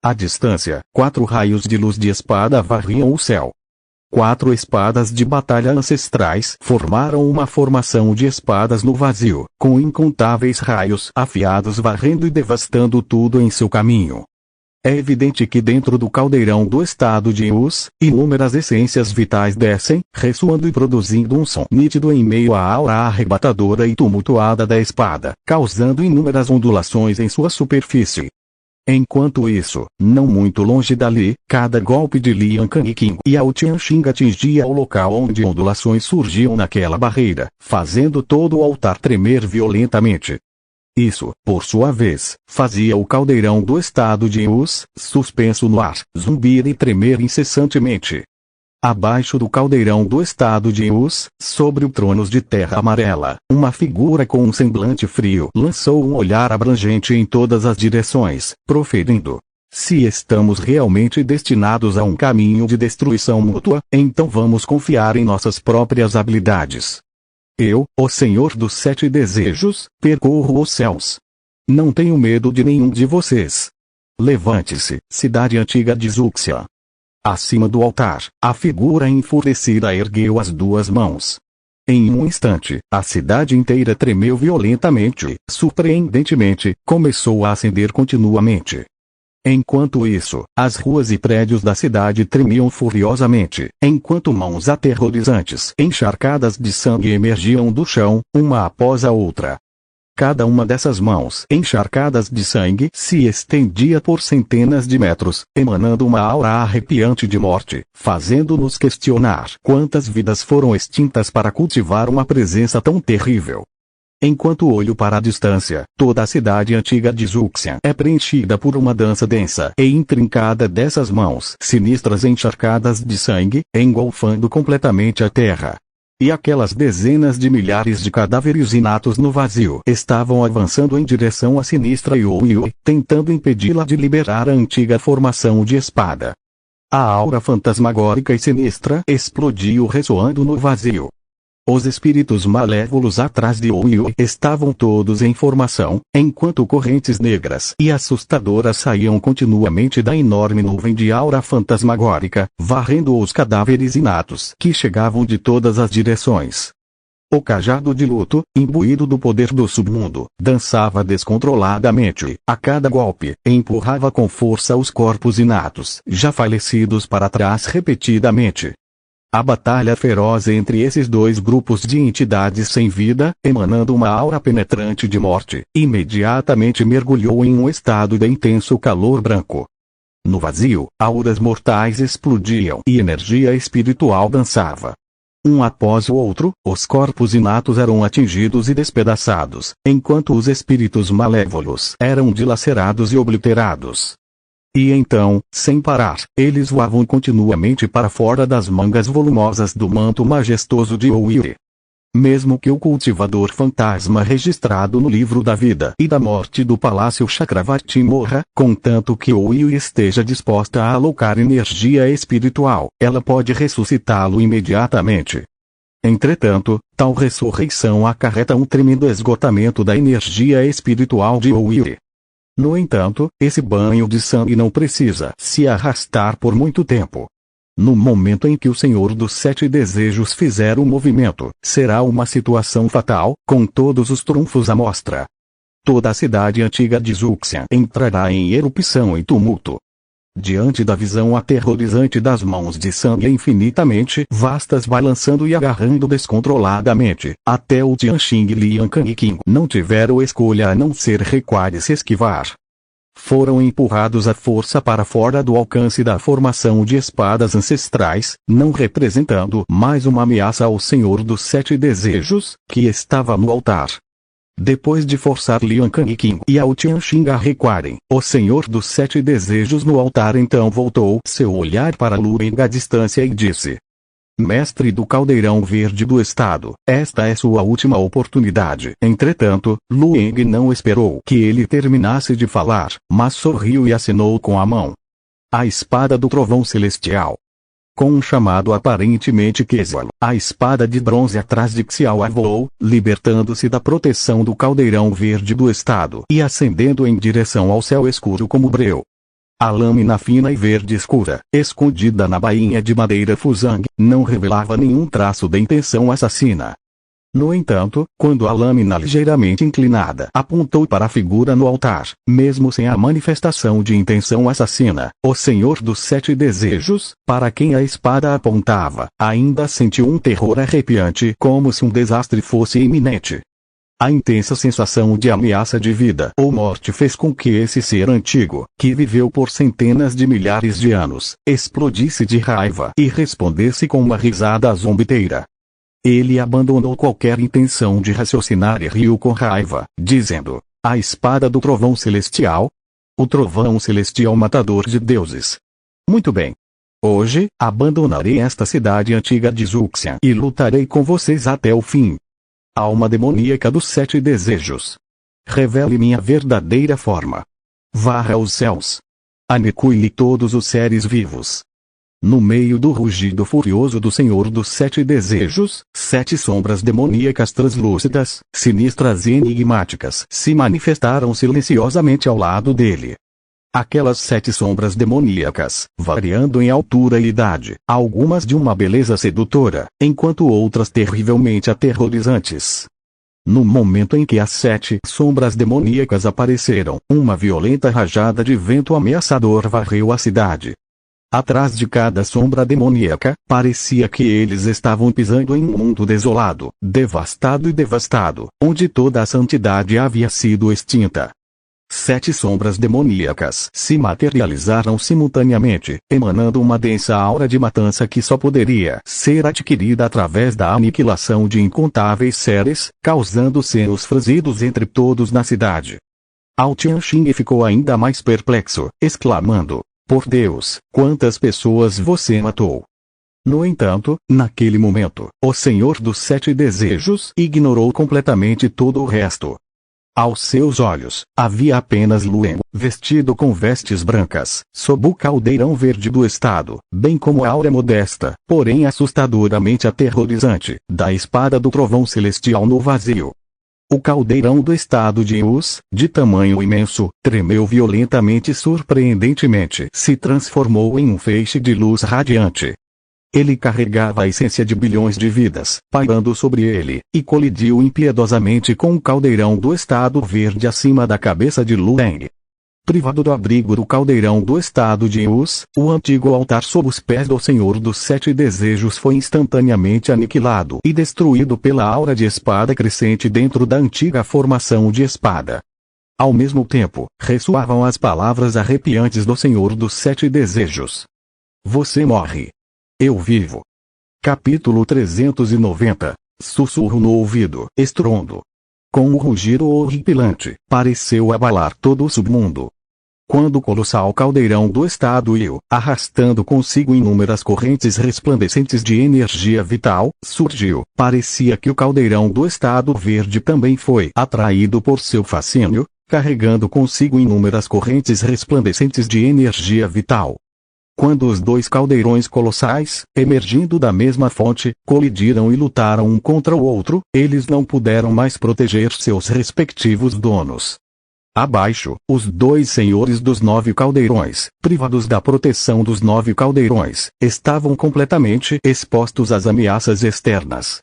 À distância, 4 raios de luz de espada varriam o céu. 4 espadas de batalha ancestrais formaram uma formação de espadas no vazio, com incontáveis raios afiados varrendo e devastando tudo em seu caminho. É evidente que dentro do caldeirão do estado de Us, inúmeras essências vitais descem, ressoando e produzindo um som nítido em meio à aura arrebatadora e tumultuada da espada, causando inúmeras ondulações em sua superfície. Enquanto isso, não muito longe dali, cada golpe de Lian Kangqing e Ao Tianxing atingia o local onde ondulações surgiam naquela barreira, fazendo todo o altar tremer violentamente. Isso, por sua vez, fazia o caldeirão do estado de Us, suspenso no ar, zumbir e tremer incessantemente. Abaixo do caldeirão do estado de Us, sobre o trono de terra amarela, uma figura com um semblante frio lançou um olhar abrangente em todas as direções, proferindo: se estamos realmente destinados a um caminho de destruição mútua, então vamos confiar em nossas próprias habilidades. Eu, o Senhor dos 7 Desejos, percorro os céus. Não tenho medo de nenhum de vocês. Levante-se, cidade antiga de Zuxia. Acima do altar, a figura enfurecida ergueu as 2 mãos. Em um instante, a cidade inteira tremeu violentamente, surpreendentemente, começou a acender continuamente. Enquanto isso, as ruas e prédios da cidade tremiam furiosamente, enquanto mãos aterrorizantes encharcadas de sangue emergiam do chão, uma após a outra. Cada uma dessas mãos encharcadas de sangue se estendia por centenas de metros, emanando uma aura arrepiante de morte, fazendo-nos questionar quantas vidas foram extintas para cultivar uma presença tão terrível. Enquanto olho para a distância, toda a cidade antiga de Zuxian é preenchida por uma dança densa e intrincada dessas mãos sinistras encharcadas de sangue, engolfando completamente a terra. E aquelas dezenas de milhares de cadáveres inatos no vazio estavam avançando em direção à sinistra Youyui, tentando impedi-la de liberar a antiga formação de espada. A aura fantasmagórica e sinistra explodiu ressoando no vazio. Os espíritos malévolos atrás de Youyui estavam todos em formação, enquanto correntes negras e assustadoras saíam continuamente da enorme nuvem de aura fantasmagórica, varrendo os cadáveres inatos que chegavam de todas as direções. O cajado de luto, imbuído do poder do submundo, dançava descontroladamente, a cada golpe, empurrava com força os corpos inatos, já falecidos para trás repetidamente. A batalha feroz entre esses 2 grupos de entidades sem vida, emanando uma aura penetrante de morte, imediatamente mergulhou em um estado de intenso calor branco. No vazio, auras mortais explodiam e energia espiritual dançava. Um após o outro, os corpos inatos eram atingidos e despedaçados, enquanto os espíritos malévolos eram dilacerados e obliterados. E então, sem parar, eles voavam continuamente para fora das mangas volumosas do manto majestoso de Youyui. Mesmo que o cultivador fantasma registrado no livro da vida e da morte do Palácio Chakravarti morra, contanto que Youyui esteja disposta a alocar energia espiritual, ela pode ressuscitá-lo imediatamente. Entretanto, tal ressurreição acarreta um tremendo esgotamento da energia espiritual de Youyui. No entanto, esse banho de sangue não precisa se arrastar por muito tempo. No momento em que o Senhor dos 7 Desejos fizer o movimento, será uma situação fatal, com todos os trunfos à mostra. Toda a cidade antiga de Zuxian entrará em erupção e tumulto. Diante da visão aterrorizante das mãos de sangue infinitamente vastas balançando e agarrando descontroladamente, até o Tianxing e Lian Kangqing não tiveram escolha a não ser recuar e se esquivar. Foram empurrados à força para fora do alcance da formação de espadas ancestrais, não representando mais uma ameaça ao Senhor dos 7 Desejos, que estava no altar. Depois de forçar Lian Kangqing e Ao Tianxing a recuarem, o Senhor dos 7 Desejos no altar então voltou seu olhar para Lueng à distância e disse: Mestre do caldeirão verde do estado, esta é sua última oportunidade. Entretanto, Lueng não esperou que ele terminasse de falar, mas sorriu e acenou com a mão. a espada do trovão celestial. Com um chamado aparentemente casual, a espada de bronze atrás de Xiao voou, libertando-se da proteção do caldeirão verde do estado e ascendendo em direção ao céu escuro como breu. A lâmina fina e verde escura, escondida na bainha de madeira Fuzang, não revelava nenhum traço de intenção assassina. No entanto, quando a lâmina ligeiramente inclinada apontou para a figura no altar, mesmo sem a manifestação de intenção assassina, o Senhor dos Sete Desejos, para quem a espada apontava, ainda sentiu um terror arrepiante como se um desastre fosse iminente. A intensa sensação de ameaça de vida ou morte fez com que esse ser antigo, que viveu por centenas de milhares de anos, explodisse de raiva e respondesse com uma risada zombeteira. Ele abandonou qualquer intenção de raciocinar e riu com raiva, dizendo: a espada do trovão celestial? O trovão celestial matador de deuses. Muito bem. Hoje, abandonarei esta cidade antiga de Zuxian e lutarei com vocês até o fim. Alma demoníaca dos Sete Desejos. Revele minha verdadeira forma. Varra os céus. Aniquile todos os seres vivos. No meio do rugido furioso do Senhor dos Sete Desejos, 7 sombras demoníacas translúcidas, sinistras e enigmáticas se manifestaram silenciosamente ao lado dele. Aquelas 7 sombras demoníacas, variando em altura e idade, algumas de uma beleza sedutora, enquanto outras terrivelmente aterrorizantes. No momento em que as 7 sombras demoníacas apareceram, uma violenta rajada de vento ameaçador varreu a cidade. Atrás de cada sombra demoníaca, parecia que eles estavam pisando em um mundo desolado, devastado e devastado, onde toda a santidade havia sido extinta. 7 sombras demoníacas se materializaram simultaneamente, emanando uma densa aura de matança que só poderia ser adquirida através da aniquilação de incontáveis seres, causando senos franzidos entre todos na cidade. Ao Tianxing ficou ainda mais perplexo, exclamando: por Deus, quantas pessoas você matou? No entanto, naquele momento, o Senhor dos Sete Desejos ignorou completamente todo o resto. Aos seus olhos, havia apenas Lueng, vestido com vestes brancas, sob o caldeirão verde do estado, bem como a aura modesta, porém assustadoramente aterrorizante, da espada do trovão celestial no vazio. O caldeirão do estado de Us, de tamanho imenso, tremeu violentamente e surpreendentemente se transformou em um feixe de luz radiante. Ele carregava a essência de bilhões de vidas, pairando sobre ele, e colidiu impiedosamente com o caldeirão do estado verde acima da cabeça de Lueng. Privado do abrigo do caldeirão do estado de Us, o antigo altar sob os pés do Senhor dos Sete Desejos foi instantaneamente aniquilado e destruído pela aura de espada crescente dentro da antiga formação de espada. Ao mesmo tempo, ressoavam as palavras arrepiantes do Senhor dos Sete Desejos. Você morre. Eu vivo. Capítulo 390. Sussurro no ouvido, estrondo. Com um rugido horripilante, pareceu abalar todo o submundo. Quando o colossal caldeirão do estado ia, arrastando consigo inúmeras correntes resplandecentes de energia vital, surgiu, parecia que o caldeirão do estado verde também foi atraído por seu fascínio, carregando consigo inúmeras correntes resplandecentes de energia vital. Quando os 2 caldeirões colossais, emergindo da mesma fonte, colidiram e lutaram um contra o outro, eles não puderam mais proteger seus respectivos donos. Abaixo, os 2 senhores dos 9 caldeirões, privados da proteção dos 9 caldeirões, estavam completamente expostos às ameaças externas.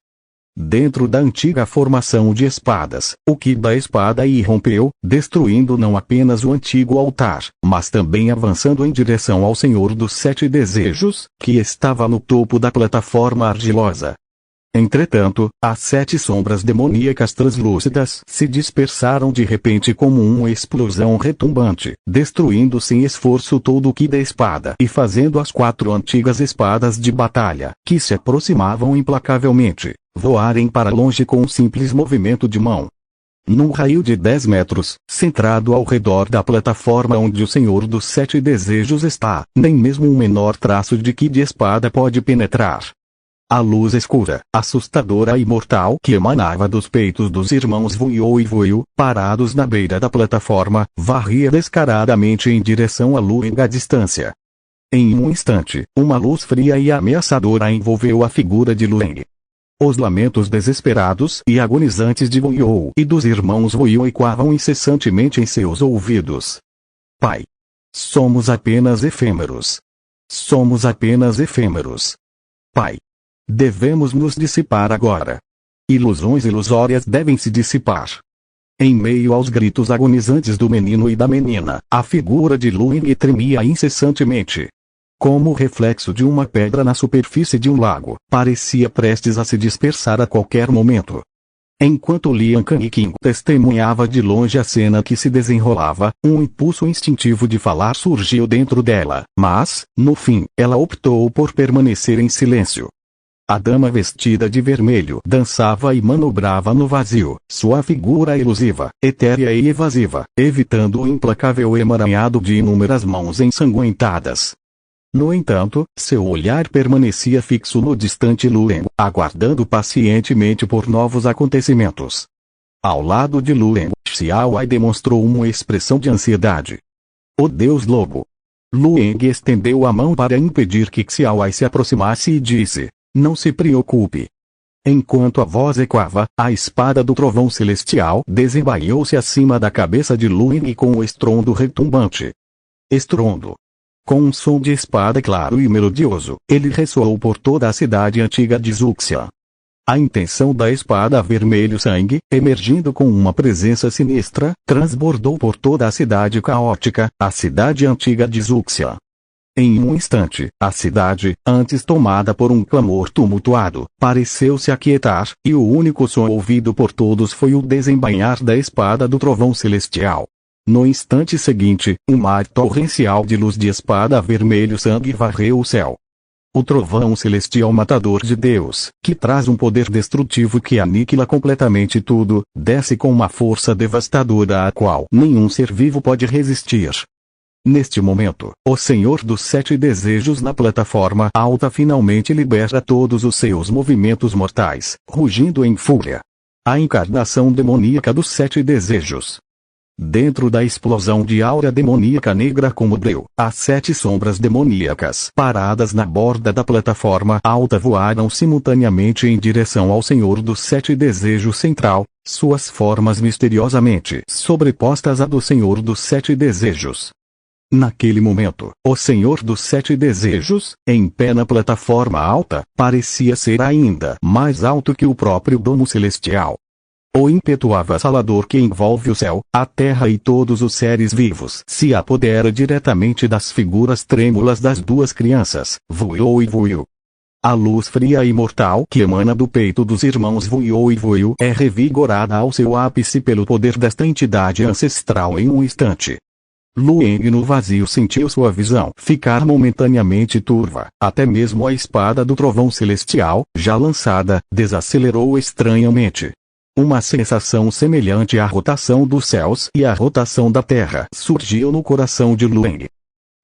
Dentro da antiga formação de espadas, o Ki da espada irrompeu, destruindo não apenas o antigo altar, mas também avançando em direção ao Senhor dos Sete Desejos, que estava no topo da plataforma argilosa. Entretanto, as 7 sombras demoníacas translúcidas se dispersaram de repente como uma explosão retumbante, destruindo sem esforço todo o Ki da espada e fazendo as 4 antigas espadas de batalha, que se aproximavam implacavelmente, voarem para longe com um simples movimento de mão. Num raio de 10 metros, centrado ao redor da plataforma onde o Senhor dos Sete Desejos está, nem mesmo um menor traço de Ki de espada pode penetrar. A luz escura, assustadora e mortal que emanava dos peitos dos irmãos Vuyo e Vuyo, parados na beira da plataforma, varria descaradamente em direção a Lueng à distância. Em um instante, uma luz fria e ameaçadora envolveu a figura de Lueng. Os lamentos desesperados e agonizantes de Wu You e dos irmãos Wu You ecoavam incessantemente em seus ouvidos. Pai! Somos apenas efêmeros. Somos apenas efêmeros. Pai! Devemos nos dissipar agora. Ilusões ilusórias devem se dissipar. Em meio aos gritos agonizantes do menino e da menina, a figura de Lueng tremia incessantemente. Como o reflexo de uma pedra na superfície de um lago, parecia prestes a se dispersar a qualquer momento. Enquanto Lian Kangqing testemunhava de longe a cena que se desenrolava, um impulso instintivo de falar surgiu dentro dela, mas, no fim, ela optou por permanecer em silêncio. A dama vestida de vermelho dançava e manobrava no vazio, sua figura ilusiva, etérea e evasiva, evitando o implacável emaranhado de inúmeras mãos ensanguentadas. No entanto, seu olhar permanecia fixo no distante Lueng, aguardando pacientemente por novos acontecimentos. Ao lado de Lueng, Xiao Ai demonstrou uma expressão de ansiedade. O Deus Lobo! Lueng estendeu a mão para impedir que Xiao Ai se aproximasse e disse: não se preocupe. Enquanto a voz ecoava, a espada do trovão celestial desembaiou-se acima da cabeça de Lueng com um estrondo retumbante. Estrondo. Com um som de espada claro e melodioso, ele ressoou por toda a cidade antiga de Zuxia. A intenção da espada vermelho-sangue, emergindo com uma presença sinistra, transbordou por toda a cidade caótica, a cidade antiga de Zuxia. Em um instante, a cidade, antes tomada por um clamor tumultuado, pareceu se aquietar, e o único som ouvido por todos foi o desembainhar da espada do trovão celestial. No instante seguinte, um mar torrencial de luz de espada vermelho-sangue varreu o céu. O trovão celestial matador de Deus, que traz um poder destrutivo que aniquila completamente tudo, desce com uma força devastadora à qual nenhum ser vivo pode resistir. Neste momento, o Senhor dos Sete Desejos na plataforma alta finalmente libera todos os seus movimentos mortais, rugindo em fúria. A encarnação demoníaca dos Sete Desejos. Dentro da explosão de aura demoníaca negra como breu, as 7 sombras demoníacas paradas na borda da plataforma alta voaram simultaneamente em direção ao Senhor dos Sete Desejos central, suas formas misteriosamente sobrepostas à do Senhor dos Sete Desejos. Naquele momento, o Senhor dos Sete Desejos, em pé na plataforma alta, parecia ser ainda mais alto que o próprio domo celestial. O ímpeto avassalador que envolve o céu, a terra e todos os seres vivos se apodera diretamente das figuras trêmulas das duas crianças, Wu You e Wu You. A luz fria e mortal que emana do peito dos irmãos Wu You e Wu You é revigorada ao seu ápice pelo poder desta entidade ancestral em um instante. Lueng no vazio sentiu sua visão ficar momentaneamente turva, até mesmo a espada do trovão celestial, já lançada, desacelerou estranhamente. Uma sensação semelhante à rotação dos céus e à rotação da terra surgiu no coração de Lueng.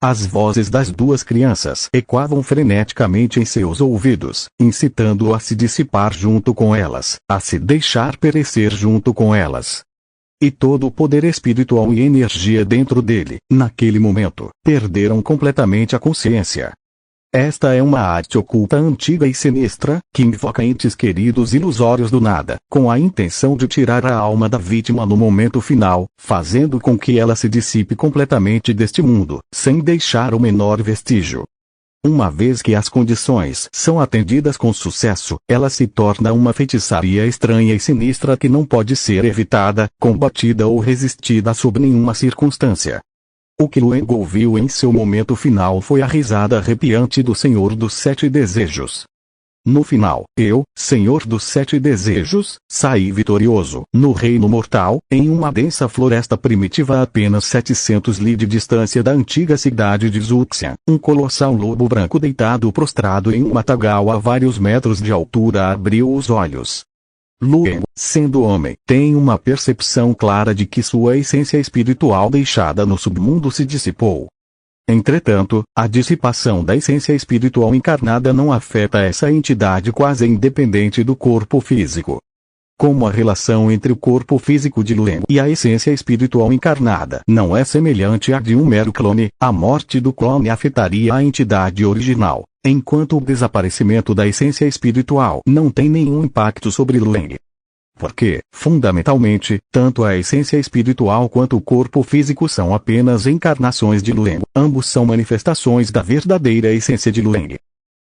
As vozes das duas crianças ecoavam freneticamente em seus ouvidos, incitando-o a se dissipar junto com elas, a se deixar perecer junto com elas. E todo o poder espiritual e energia dentro dele, naquele momento, perderam completamente a consciência. Esta é uma arte oculta antiga e sinistra, que invoca entes queridos ilusórios do nada, com a intenção de tirar a alma da vítima no momento final, fazendo com que ela se dissipe completamente deste mundo, sem deixar o menor vestígio. Uma vez que as condições são atendidas com sucesso, ela se torna uma feitiçaria estranha e sinistra que não pode ser evitada, combatida ou resistida sob nenhuma circunstância. O que Lueng ouviu em seu momento final foi a risada arrepiante do Senhor dos Sete Desejos. No final, eu, Senhor dos Sete Desejos, saí vitorioso, no reino mortal, em uma densa floresta primitiva a apenas 700 li de distância da antiga cidade de Zuxia. Um colossal lobo branco deitado prostrado em um matagal a vários metros de altura abriu os olhos. Lueng, sendo homem, tem uma percepção clara de que sua essência espiritual deixada no submundo se dissipou. Entretanto, a dissipação da essência espiritual encarnada não afeta essa entidade quase independente do corpo físico. Como a relação entre o corpo físico de Lueng e a essência espiritual encarnada não é semelhante à de um mero clone, a morte do clone afetaria a entidade original, enquanto o desaparecimento da essência espiritual não tem nenhum impacto sobre Lueng. Porque, fundamentalmente, tanto a essência espiritual quanto o corpo físico são apenas encarnações de Lueng, ambos são manifestações da verdadeira essência de Lueng.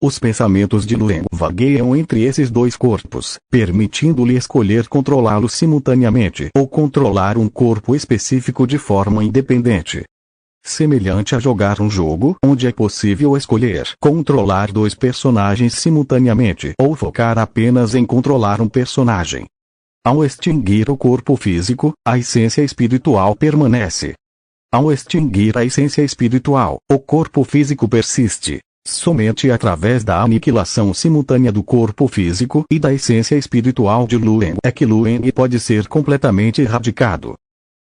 Os pensamentos de Lueng vagueiam entre esses dois corpos, permitindo-lhe escolher controlá-los simultaneamente ou controlar um corpo específico de forma independente. Semelhante a jogar um jogo onde é possível escolher controlar dois personagens simultaneamente ou focar apenas em controlar um personagem. Ao extinguir o corpo físico, a essência espiritual permanece. Ao extinguir a essência espiritual, o corpo físico persiste. Somente através da aniquilação simultânea do corpo físico e da essência espiritual de Lueng é que Lueng pode ser completamente erradicado.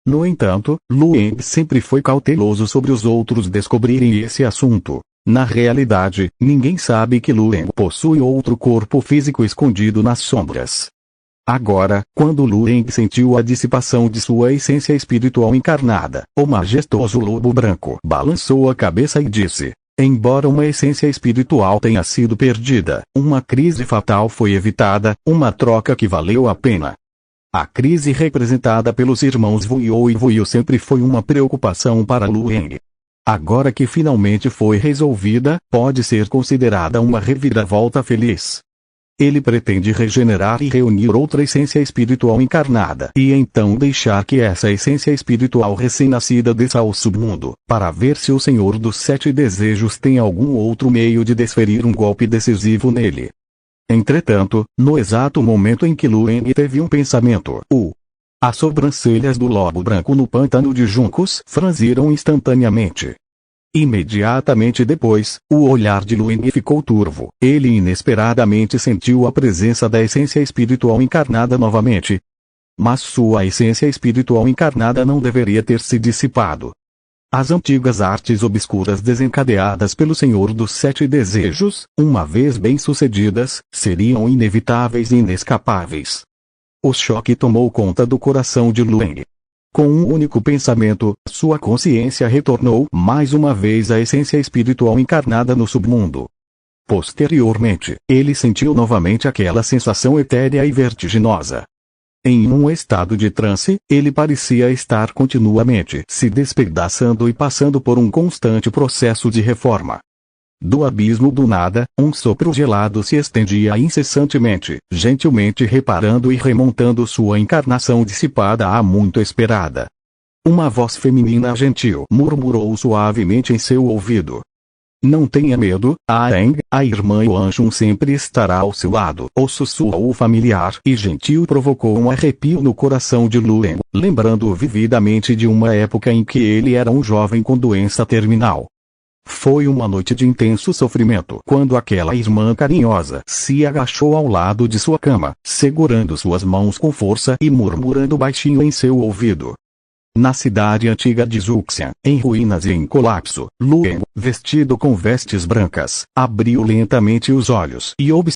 No entanto, Lueng sempre foi cauteloso sobre os outros descobrirem esse assunto. Na realidade, ninguém sabe que Lueng possui outro corpo físico escondido nas sombras. Agora, quando Lueng sentiu a dissipação de sua essência espiritual encarnada, o majestoso lobo branco balançou a cabeça e disse: embora uma essência espiritual tenha sido perdida, uma crise fatal foi evitada, uma troca que valeu a pena. A crise representada pelos irmãos Vuyo e Vuyo sempre foi uma preocupação para Lueng. Agora que finalmente foi resolvida, pode ser considerada uma reviravolta feliz. Ele pretende regenerar e reunir outra essência espiritual encarnada e então deixar que essa essência espiritual recém-nascida desça ao submundo, para ver se o Senhor dos Sete Desejos tem algum outro meio de desferir um golpe decisivo nele. Entretanto, no exato momento em que Lueng teve um pensamento, as sobrancelhas do lobo branco no pântano de juncos franziram instantaneamente. Imediatamente depois, o olhar de Lueng ficou turvo. Ele inesperadamente sentiu a presença da essência espiritual encarnada novamente. Mas sua essência espiritual encarnada não deveria ter se dissipado. As antigas artes obscuras desencadeadas pelo Senhor dos Sete Desejos, uma vez bem-sucedidas, seriam inevitáveis e inescapáveis. O choque tomou conta do coração de Lueng. Com um único pensamento, sua consciência retornou mais uma vez à essência espiritual encarnada no submundo. Posteriormente, ele sentiu novamente aquela sensação etérea e vertiginosa. Em um estado de transe, ele parecia estar continuamente se despedaçando e passando por um constante processo de reforma. Do abismo do nada, um sopro gelado se estendia incessantemente, gentilmente reparando e remontando sua encarnação dissipada há muito esperada. Uma voz feminina gentil murmurou suavemente em seu ouvido: não tenha medo, Aang, a irmã Yuanchun sempre estará ao seu lado. O sussurro familiar e gentil provocou um arrepio no coração de Lueng, lembrando-o vividamente de uma época em que ele era um jovem com doença terminal. Foi uma noite de intenso sofrimento quando aquela irmã carinhosa se agachou ao lado de sua cama, segurando suas mãos com força e murmurando baixinho em seu ouvido. Na cidade antiga de Zuxian, em ruínas e em colapso, Lueng, vestido com vestes brancas, abriu lentamente os olhos e observou